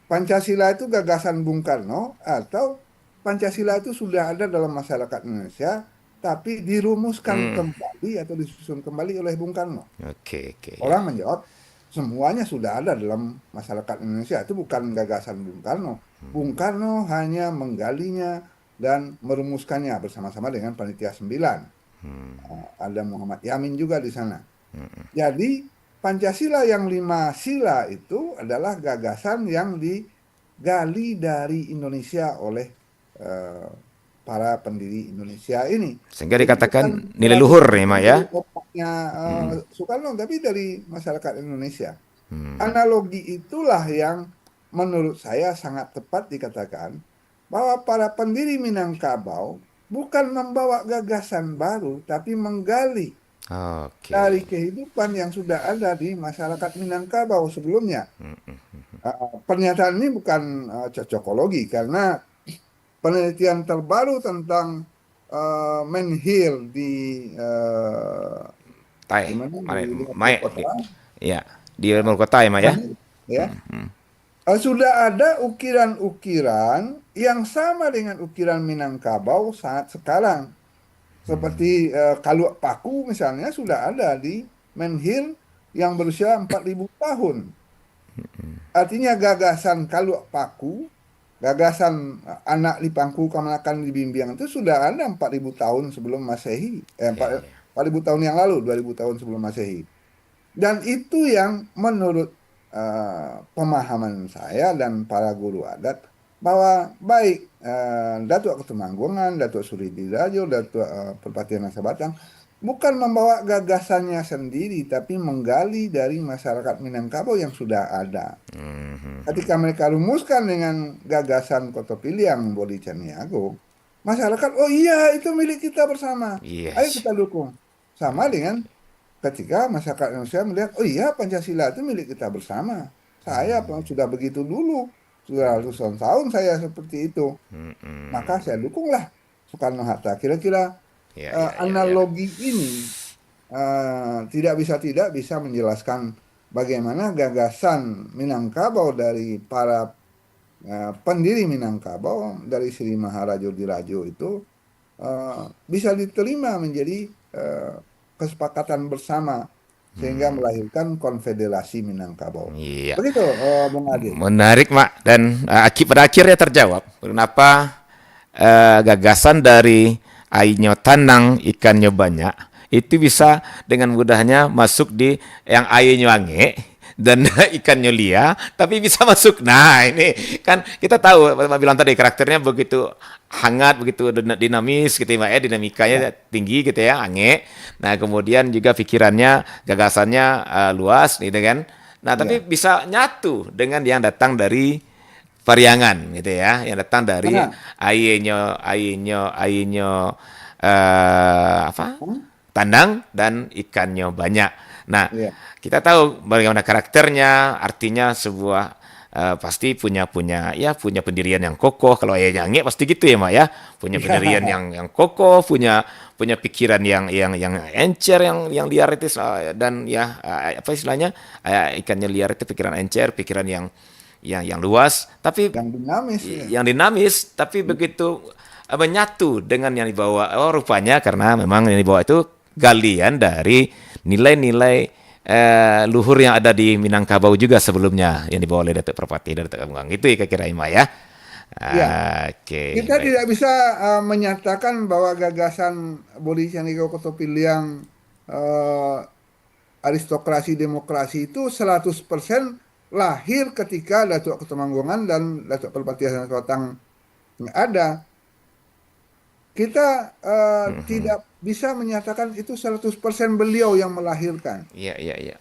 Pancasila itu gagasan Bung Karno atau Pancasila itu sudah ada dalam masyarakat Indonesia tapi dirumuskan Hmm. kembali atau disusun kembali oleh Bung Karno. Oke, ya. Orang menjawab semuanya sudah ada dalam masyarakat Indonesia, itu bukan gagasan Bung Karno. Bung Karno hanya menggalinya dan merumuskannya bersama-sama dengan Panitia 9. Ada Muhammad Yamin juga di sana. Jadi Pancasila yang 5 sila itu adalah gagasan yang digali dari Indonesia oleh eh, para pendiri Indonesia ini. Sehingga Jadi bukan dikatakan nilai luhur nih Mak ya. dari otaknya Soekarno, tapi dari masyarakat Indonesia. Hmm. Analogi itulah yang menurut saya sangat tepat dikatakan bahwa para pendiri Minangkabau bukan membawa gagasan baru, tapi menggali dari Oke. kehidupan yang sudah ada di masyarakat Minangkabau sebelumnya. Pernyataan ini bukan cocokologi karena penelitian terbaru tentang menhir Tai, di mana mana? di Liverpool Mae, kota, ya di luar kota ya Mak ya. ya sudah ada ukiran-ukiran yang sama dengan ukiran Minangkabau saat sekarang. Seperti Kaluak Paku misalnya sudah ada di menhir yang berusia 4.000 tahun. Artinya gagasan Kaluak Paku, gagasan anak di pangku kamanakan di bimbing itu sudah ada 4.000 tahun sebelum Masehi. Ya, ya. 4.000 tahun yang lalu, 2.000 tahun sebelum Masehi. Dan itu yang menurut pemahaman saya dan para guru adat bahwa baik Datuk Ketumanggungan, Datuk Suri Dirajo, Datuk Perpatian Sabatang bukan membawa gagasannya sendiri tapi menggali dari masyarakat Minangkabau yang sudah ada. Ketika mereka rumuskan dengan gagasan Kotopiliang Bodi Caniago, masyarakat, oh iya itu milik kita bersama, ayo Yes. kita dukung. Sama dengan ketika masyarakat Indonesia melihat, oh iya Pancasila itu milik kita bersama. Saya sudah begitu dulu, sudah ratusan tahun saya seperti itu. Maka saya dukunglah Soekarno-Hatta. Kira-kira Ya, ya, ya, ya. analogi ini tidak bisa menjelaskan bagaimana gagasan Minangkabau dari para pendiri Minangkabau dari Sri Maharajo Dirajo itu bisa diterima menjadi kesepakatan bersama sehingga melahirkan Konfederasi Minangkabau. Iya. Begitu, Bung Adit. Menarik, Mak. Dan pada akhirnya terjawab kenapa gagasan dari ainyo tanang ikannya banyak itu bisa dengan mudahnya masuk di yang ainyo ange dan ikannya lia tapi bisa masuk. Nah, ini kan kita tahu Pak bilang tadi karakternya begitu hangat, begitu dinamis gitu ya, Mak, ya, dinamikanya Ya, tinggi gitu ya, ange. Nah, kemudian juga pikirannya, gagasannya luas gitu kan. Nah, tapi ya. bisa nyatu dengan yang datang dari Pariangan gitu ya, yang datang dari Nah, ainyo apa? hmm? Tandang dan ikannya banyak. Nah, Ya, kita tahu bagaimana karakternya, artinya sebuah pasti punya pendirian yang kokoh. Kalau Ayah Nyange pasti gitu ya, Mak ya. Punya pendirian yang kokoh, punya pikiran yang encer, yang liar itu, dan ya apa istilahnya, ikannya liar itu pikiran encer, pikiran yang luas, tapi Yang dinamis ya. yang dinamis, tapi begitu menyatu dengan yang dibawa. Oh, rupanya karena memang yang dibawa itu galian dari nilai-nilai luhur yang ada di Minangkabau juga sebelumnya yang dibawa oleh Datuk Perpati dari Datuk Agung. Itu ya kira-kira Ima ya. Ya, Oke, kita baik. tidak bisa menyatakan bahwa gagasan Budi Candika Kotopiliang eh, aristokrasi demokrasi itu 100% lahir ketika Datuk Ketumanggungan dan Datuk Perpati Hasan Kotang ada. Kita tidak bisa menyatakan itu 100% beliau yang melahirkan. Iya, iya, iya.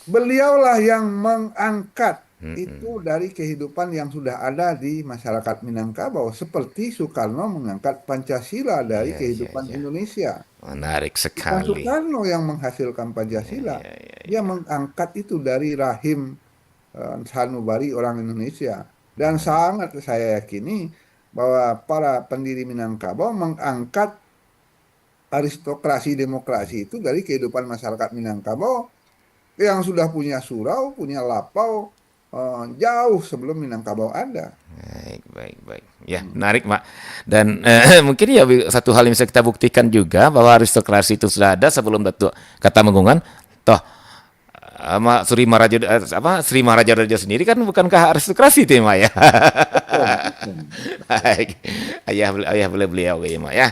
Beliaulah yang mengangkat itu dari kehidupan yang sudah ada di masyarakat Minangkabau, seperti Soekarno mengangkat Pancasila dari Iya, iya, kehidupan iya. Indonesia. Menarik Bukan sekali. Soekarno yang menghasilkan Iya, Pancasila, iya, iya, dia iya. mengangkat itu dari rahim sanubari orang Indonesia. Dan sangat saya yakini bahwa para pendiri Minangkabau mengangkat aristokrasi demokrasi itu dari kehidupan masyarakat Minangkabau yang sudah punya surau, punya lapau jauh sebelum Minangkabau ada. Baik, baik, baik. Ya, menarik, Mak. Dan mungkin ya satu hal yang bisa kita buktikan juga bahwa aristokrasi itu sudah ada sebelum Datuk Katamenggungan. Toh, Sri Maharaja Sri Maharaja Raja sendiri kan bukankah aristokrasi itu ya, Mak ya? Betul, betul. Baik. Ayah boleh beliau ya, Mak ya.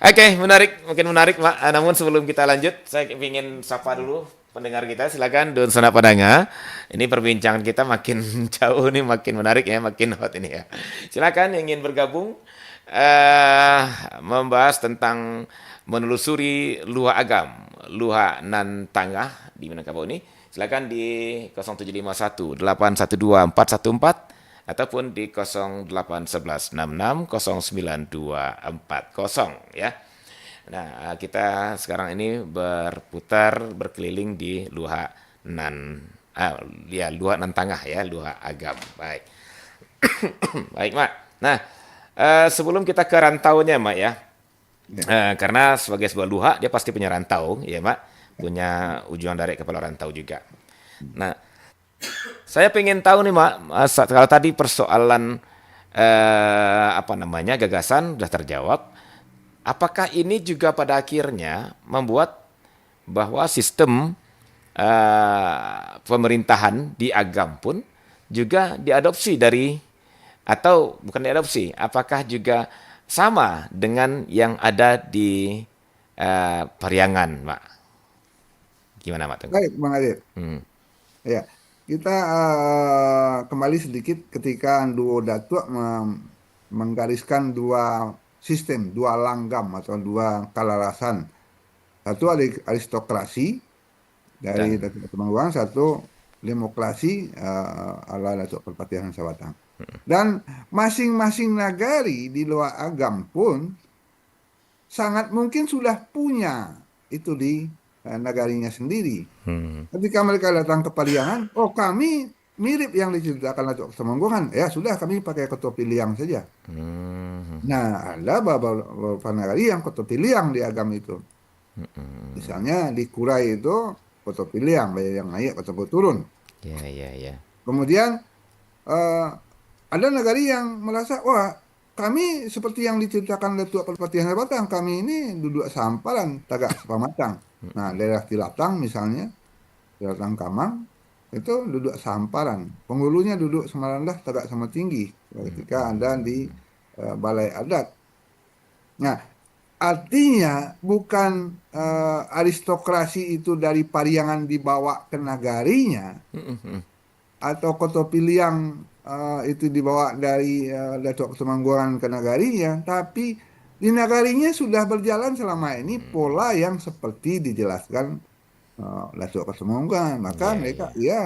Oke, menarik, mungkin menarik, Mak. Namun sebelum kita lanjut, saya ingin sapa dulu pendengar kita. Silakan Don Sona Padanga. Ini perbincangan kita makin jauh nih, makin menarik ya, makin hot ini ya. Silakan yang ingin bergabung eh membahas tentang menelusuri luar agam, luar nan tangah di Minangkabau ini. Silakan di 0751 812 414 ataupun di 0811 66 09 240 ya. Nah, kita sekarang ini berkeliling di Luha Nan ya Luha Nan Tangah ya, Luha Agam. Baik. Baik, Mak. Nah, sebelum kita ke rantaunya, Mak ya. Ya. Karena sebagai sebuah luha dia pasti punya rantau, ya, Mak. Punya ujung dari kepala rantau juga. Nah, saya pengen tahu nih, Mak, kalau tadi persoalan apa namanya gagasan sudah terjawab, apakah ini juga pada akhirnya membuat bahwa sistem pemerintahan di Agam pun juga diadopsi dari atau bukan diadopsi, apakah juga sama dengan yang ada di Pariangan, Mak? Gimana, Mak Tengku? Baik, Bang Adit. Hmm. Ya, kita kembali sedikit ketika Duo Datuk menggariskan dua sistem, dua langgam atau dua kalarasan. Satu aristokrasi dari Dan Datuk Temanggung, satu demokrasi ala Datuk Perpatian Sabatang. Dan masing-masing nagari di luar agam pun sangat mungkin sudah punya itu di nagarinya sendiri. Ketika mereka datang ke Pariangan, oh kami mirip yang diceritakan Datuk Temanggungan, ya sudah kami pakai Kotopi Liang saja. Nah, ada beberapa nagari yang Kotopi Liang di agam itu. Misalnya di Kurai itu Kotopi Liang, yang naik Kotopi turun. ya, ya, ya. Kemudian eh, ada negari yang merasa, wah kami seperti yang diceritakan Datuk Perpatian Batang, kami ini duduk samparan tagak sepamatang. Nah, daerah Tilatang misalnya, Tilatang Kamang, itu duduk samparan. Penghulunya duduk sama rendah, tagak sama tinggi. Ketika ada di balai adat. Nah, artinya bukan aristokrasi itu dari Pariangan dibawa ke nagarinya, atau Kotopiliang itu dibawa dari Datuk Temanggungan ke nagarinya, tapi di nagarinya sudah berjalan selama ini pola yang seperti dijelaskan Datuk Temanggungan. Maka Ya, mereka, ya. ya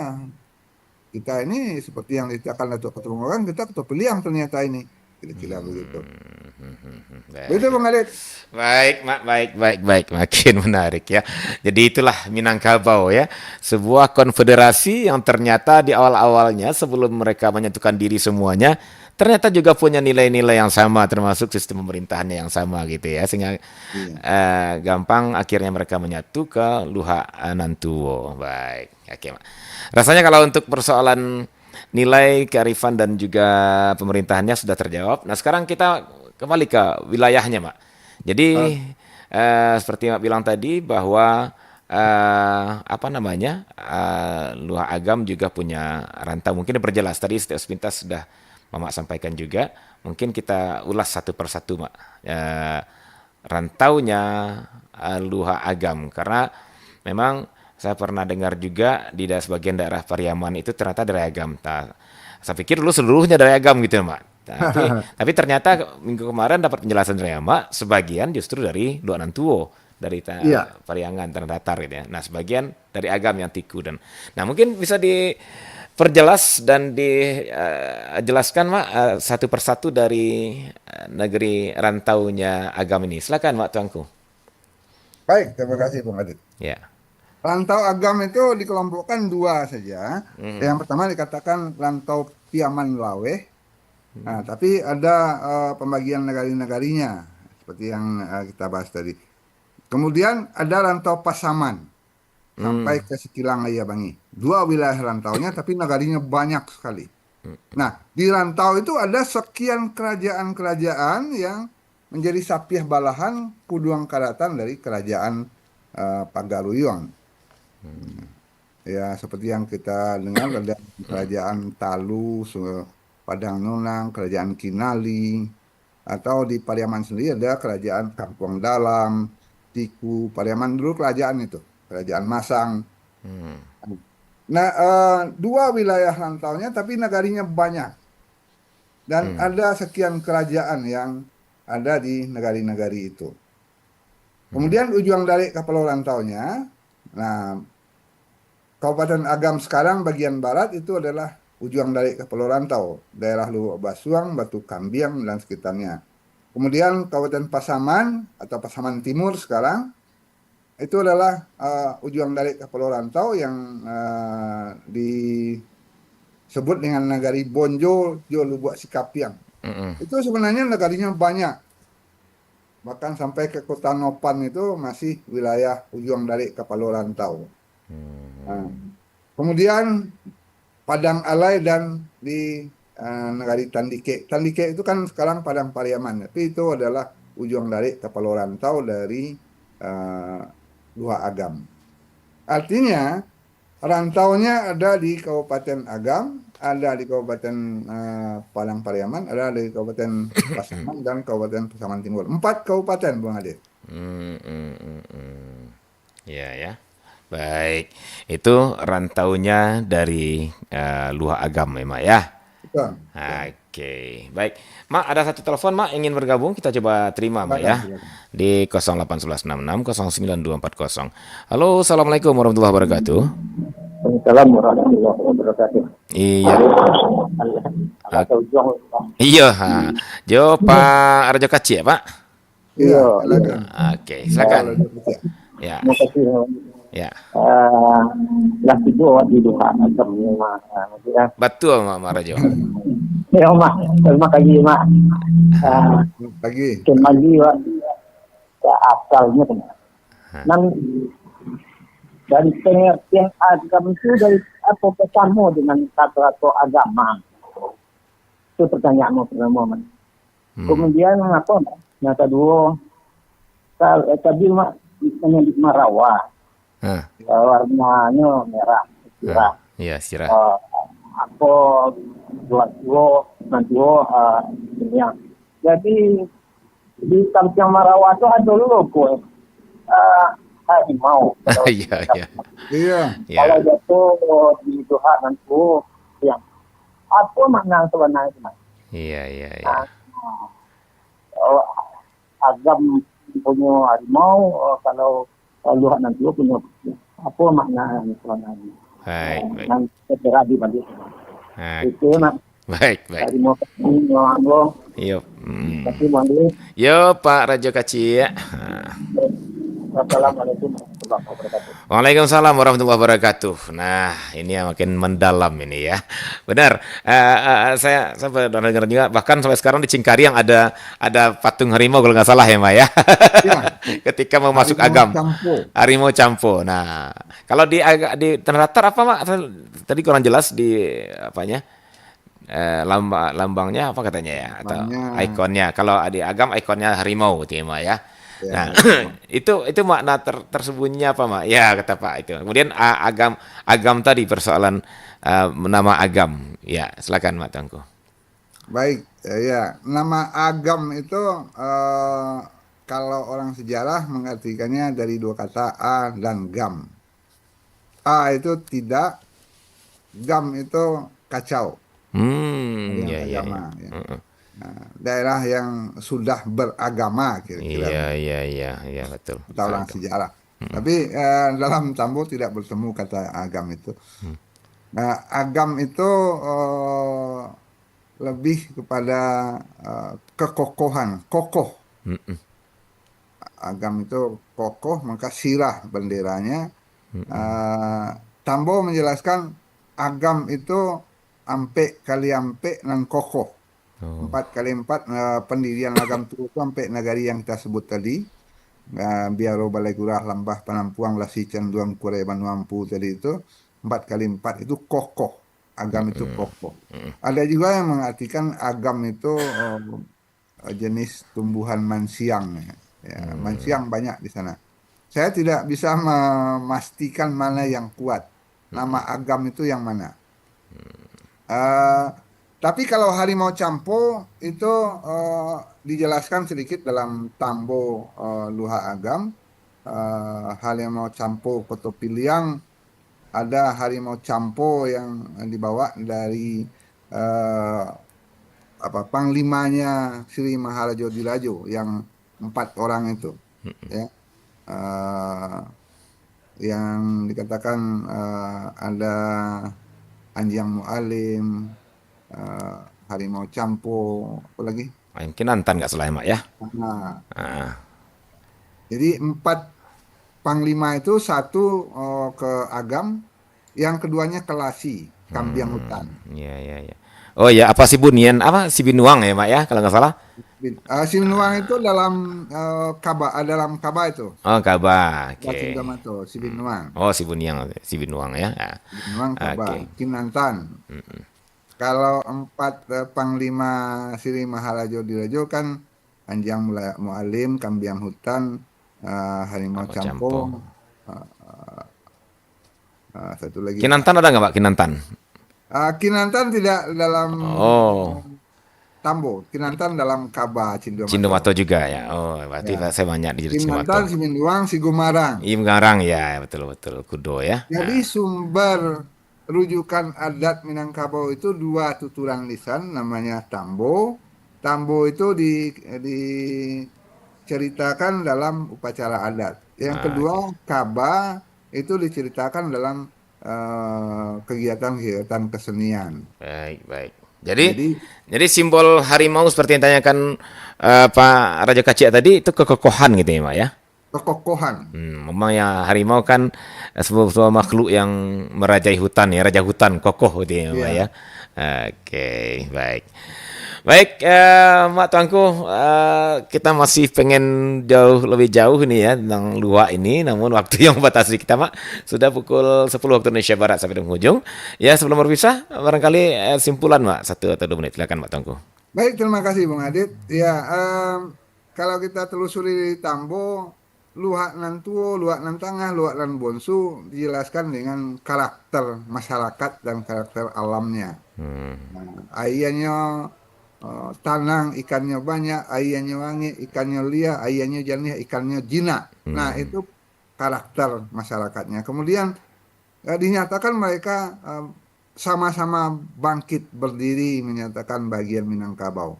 kita ini seperti yang diceritakan Datuk Temanggungan, kita Kotopiliang ternyata ini. kira-kira begitu. Begitu Baik. Bung Adit. Baik, Mak, baik. Makin menarik ya. Jadi itulah Minangkabau ya. Sebuah konfederasi yang ternyata di awal-awalnya sebelum mereka menyatukan diri semuanya, ternyata juga punya nilai-nilai yang sama termasuk sistem pemerintahannya yang sama gitu ya. Sehingga Iya. gampang akhirnya mereka menyatu ke Luhak Nantuo. Baik. Oke, Mak. Rasanya kalau untuk persoalan nilai kearifan dan juga pemerintahannya sudah terjawab. Nah, sekarang kita kembali ke wilayahnya, Mak. Jadi Ah, seperti Mak bilang tadi bahwa apa namanya Luar Agam juga punya rantau. Mungkin diperjelas tadi setiap sepintas sudah Mamak sampaikan juga. Mungkin kita ulas satu persatu, Mak. Rantaunya Luar Agam karena memang saya pernah dengar juga di sebagian daerah Pariaman itu ternyata dari Agam. Saya pikir dulu seluruhnya dari Agam gitu, Mak. Tapi ternyata minggu kemarin dapat penjelasan dari Mak, sebagian justru dari Luak Nantuo, dari iya. Pariangan Tanah Datar gitu ya. Nah, sebagian dari Agam yang Tiku dan nah mungkin bisa diperjelas dan dijelaskan Mak satu persatu dari negeri rantaunya Agam ini. Silakan Mak Tuanku. Baik, terima kasih Bung Adit. Ya. Rantau agam itu dikelompokkan dua saja. Yang pertama dikatakan rantau Piaman Laweh. Nah, tapi ada pembagian negari-negarinya seperti yang kita bahas tadi. Kemudian ada rantau Pasaman sampai ke Sekilang Ayabangi. Dua wilayah rantaunya tapi negarinya banyak sekali. Nah, di rantau itu ada sekian kerajaan-kerajaan yang menjadi sapiah balahan kuduang karatan dari kerajaan Pagaruyung. Ya, seperti yang kita dengar ada kerajaan Talu, Padang Nunang, kerajaan Kinali, atau di Pariaman sendiri ada kerajaan Kampung Dalam, Tiku, Pariaman dulu kerajaan itu, kerajaan Masang. Nah, dua wilayah rantaunya tapi negarinya banyak dan ada sekian kerajaan yang ada di negari-negari itu. Kemudian ujung dari kapal rantaunya, nah Kabupaten Agam sekarang bagian barat itu adalah ujung dari Kepulauan Rantau, daerah Luwuk Basuang, Batu Kambiang, dan sekitarnya. Kemudian Kabupaten Pasaman atau Pasaman Timur sekarang itu adalah ujung dari Kepulauan Rantau yang disebut dengan Nagari Bonjo, Jo Lubuk Sikapiang. Itu sebenarnya negarinya banyak. Bahkan sampai ke Kota Nopan itu masih wilayah ujung dari Kepulauan Rantau. Nah, kemudian Padang Alai dan di negari Tandike. Tandike itu kan sekarang Padang Pariaman, tapi itu adalah ujung dari Kepulauan Rantau dari Luar Agam. Artinya rantaunya ada di Kabupaten Agam, ada di Kabupaten Padang Pariaman, ada di Kabupaten Pasaman dan Kabupaten Pasaman Timur. 4 kabupaten, Bung Ade. Ya, ya. Baik, itu rantaunya dari Luhak Agam memang ya. Betul. Oke, baik. Mak, ada satu telepon, Mak, ingin bergabung. Kita coba terima, Mak Silakan, ya. silakan. Di 08166 09240. Halo, Assalamualaikum warahmatullahi wabarakatuh. Assalamualaikum warahmatullahi wabarakatuh. Iya. Ada ujung. Iya, Jo Pak Arjo Kaci ya, Pak? Iya, Iya, silakan. Oke, silakan. Kalau Ya, terima kasih. ya. Lah tidur di duha macam ni mah. Ya, Betul, Mak Rajo. ya mak. Terima kasih mak. Pagi. Kembali ke asalnya kan. Nan dari pengertian agama itu dari apa pesanmu dengan satu agama? Itu pertanyaanmu pertama. Kemudian apa? Yang kedua, tadi mak menyebut Marawa. Warnanya merah, cerah. Iya, sirah. Apa nanti yang jadi di Kampung Marawa itu ada logo harimau. Iya, iya. Iya. Kalau Ya. jatuh di Tuhan nanti yang apa makna sebenarnya Mas? Iya, iya, iya. Agam punya harimau, kalau Luhak nanti punya apa makna sebenarnya? Baik, baik. Yang terjadi balik. Oke. Itu nak Baik, baik. Harimau kami Nyoango. Yo. Tapi Bang Yo, Pak Rajo Kaci ya. Wassalamualaikum warahmatullahi wabarakatuh. Waalaikumsalam warahmatullahi wabarakatuh. Nah, ini yang makin mendalam ini ya. Benar. Saya pernah dengar juga. Bahkan sampai sekarang di Cingkariang ada patung harimau kalau nggak salah ya, Mbak ya. Ya, Ketika mau masuk harimau agam, campo. harimau campo. Nah, kalau di Tanah Datar apa, Mak? Tadi kurang jelas di apanya? Lambangnya apa katanya ya? Atau Lambangnya, ikonnya. Kalau di agam ikonnya harimau gitu ya, Mbak ya. ya, Nah, harimau. itu makna tersembunyinya apa, Mak? Ya, kata Pak itu. Kemudian agam tadi persoalan nama agam. Ya, silakan Mak Tangku. Baik, ya. Nama agam itu eh, kalau orang sejarah mengartikannya dari dua kata a dan gam. A itu tidak, gam itu kacau, yang Ya, ya, ya. agama. Ya. Nah, daerah yang sudah beragama kira-kira Iya, iya, iya, iya, betul. kata Betul orang itu. sejarah. Tapi dalam Tambo tidak bertemu kata agam itu. Nah, agam itu eh, lebih kepada kekokohan, kokoh. Mm-mm. Agam itu kokoh, maka sirah benderanya. Eh, Tambo menjelaskan agam itu ampe kali ampe nan kokoh. Oh. 4 kali 4 pendirian agam itu sampai nagari yang kita sebut tadi. Biaro Balai Gurah Lambah Panampuang Lasi Cenduang Kure Banuampu tadi itu 4 kali 4 itu kokoh. Agam itu kokoh. Ada juga yang mengartikan agam itu jenis tumbuhan mansiang. Ya, mansiang banyak di sana. Saya tidak bisa memastikan mana yang kuat. Nama agam itu yang mana. Eh, tapi kalau harimau campo itu eh, dijelaskan sedikit dalam Tambo Luha Agam. Harimau campo Kotopiliang, ada harimau campo yang dibawa dari eh, panglimanya Sri Maharaja Dilajo yang 4 orang itu, ya. Eh, yang dikatakan ada Anjang Mualim, eh, Harimau Campo, apa lagi? Mungkin Nantan nggak salah ya, Mak ya. Nah, Ah. jadi 4 panglima itu satu ke Agam, yang keduanya ke Lasi, Kambiang Hutan. Iya, iya, iya. Oh ya, apa si Bunian? Apa si Binuang ya, Mak ya, kalau nggak salah? Sinuang itu dalam dalam Kaba itu, Oh, Kaba. Bacin Oke. Gamato, Sibinuang. Oh, si Binuang ya. Ah. Sibinuang Kaba, Oke. Kinantan. Kalau 4 panglima Sri Maharaja Direjo kan Anjang Mualim, Kambiang Hutan, Harimau Apa Campo, Campo? eh, satu lagi Pak. Kinantan ada nggak, Pak? Kinantan? Kinantan tidak dalam Oh, Tambo, Kinantan dalam Kaba Cindomato. Cindomato juga ya. Oh, berarti Ya. saya banyak di Cindomato. Kinantan, Siminduang, Sigumarang. Iya, Garang ya, betul betul. Kudo ya. Jadi sumber rujukan adat Minangkabau itu 2 tuturan lisan, namanya Tambo. Tambo itu diceritakan dalam upacara adat. Yang kedua, Kaba itu diceritakan dalam kegiatan-kegiatan kesenian. Baik, baik. Jadi, Jadi jadi simbol harimau seperti yang ditanyakan Pak Raja Kacik tadi itu kekokohan gitu ya, Pak ya. kekokohan. Memang ya harimau kan sebuah makhluk yang merajai hutan ya, raja hutan kokoh gitu ya, Pak Ya. ya. Oke, baik. Baik, Mak Tuanku, kita masih pengen lebih jauh nih ya tentang luak ini, namun waktu yang membatasi kita, Mak, sudah pukul 10 waktu Indonesia Barat sampai di penghujung. Ya, sebelum berpisah, barangkali simpulan, Mak, 1 atau 2 menit, silakan, Mak Tuanku. Baik, terima kasih Bung Adit. Ya, kalau kita telusuri di Tambo, Luhak nan Tuo, Luhak nan Tengah, Luhak nan Bonsu dijelaskan dengan karakter masyarakat dan karakter alamnya. Nah, airnya tanang, ikannya banyak, airnya wangi, ikannya liar, airnya jernih, ikannya jinak. Nah, itu karakter masyarakatnya. Kemudian dinyatakan mereka sama-sama bangkit berdiri menyatakan bagian Minangkabau.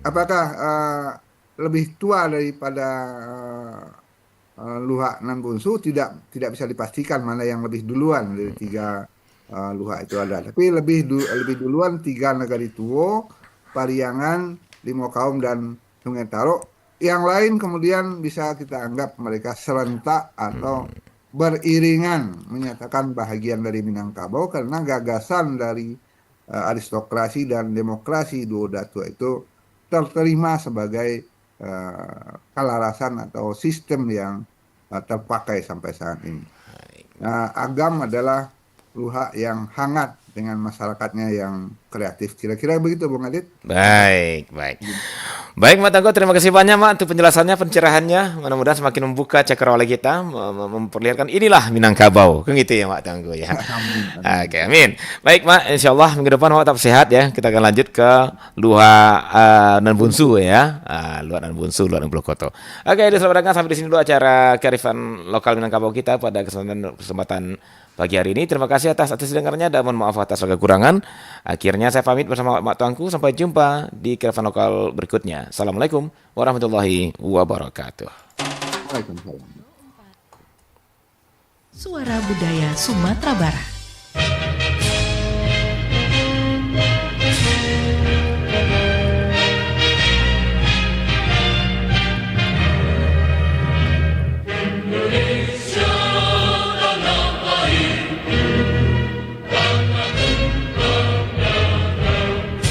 Apakah lebih tua daripada Luhak nan Bunsu? Tidak bisa dipastikan mana yang lebih duluan dari 3 luhak itu ada. Tapi lebih duluan 3 Negari Tuo, Pariangan, Limo Kaum dan Sungai Taro. Yang lain kemudian bisa kita anggap mereka serentak atau beriringan menyatakan bahagian dari Minangkabau karena gagasan dari aristokrasi dan demokrasi Duo Datua itu terterima sebagai kalarasan atau sistem yang terpakai sampai saat ini. Nah, Agam adalah luhak yang hangat dengan masyarakatnya yang kreatif. Kira-kira begitu, Bung Adit. Baik, baik. Baik, Mak Tangguh, terima kasih banyak, Mak, untuk penjelasannya, pencerahannya. Mudah-mudahan semakin membuka cakrawala kita, memperlihatkan inilah Minangkabau. Kan gitu ya, Mak Tangguh ya. Oke, amin. Baik, Mak, insya Allah minggu depan Mak tetap sehat ya. Kita akan lanjut ke Luhak nan Bunsu ya. Luhak nan Bunsu, Luhak nan Blokoto. Oke, selamat datang sampai di sini dulu acara kearifan lokal Minangkabau kita pada kesempatan pagi hari ini. Terima kasih atas dengarnya dan mohon maaf atas kekurangan. Akhirnya saya pamit bersama Mak Tuanku. Sampai jumpa di kearifan lokal berikutnya. Assalamualaikum warahmatullahi wabarakatuh. Waalaikumsalam. Suara Budaya Sumatera Barat.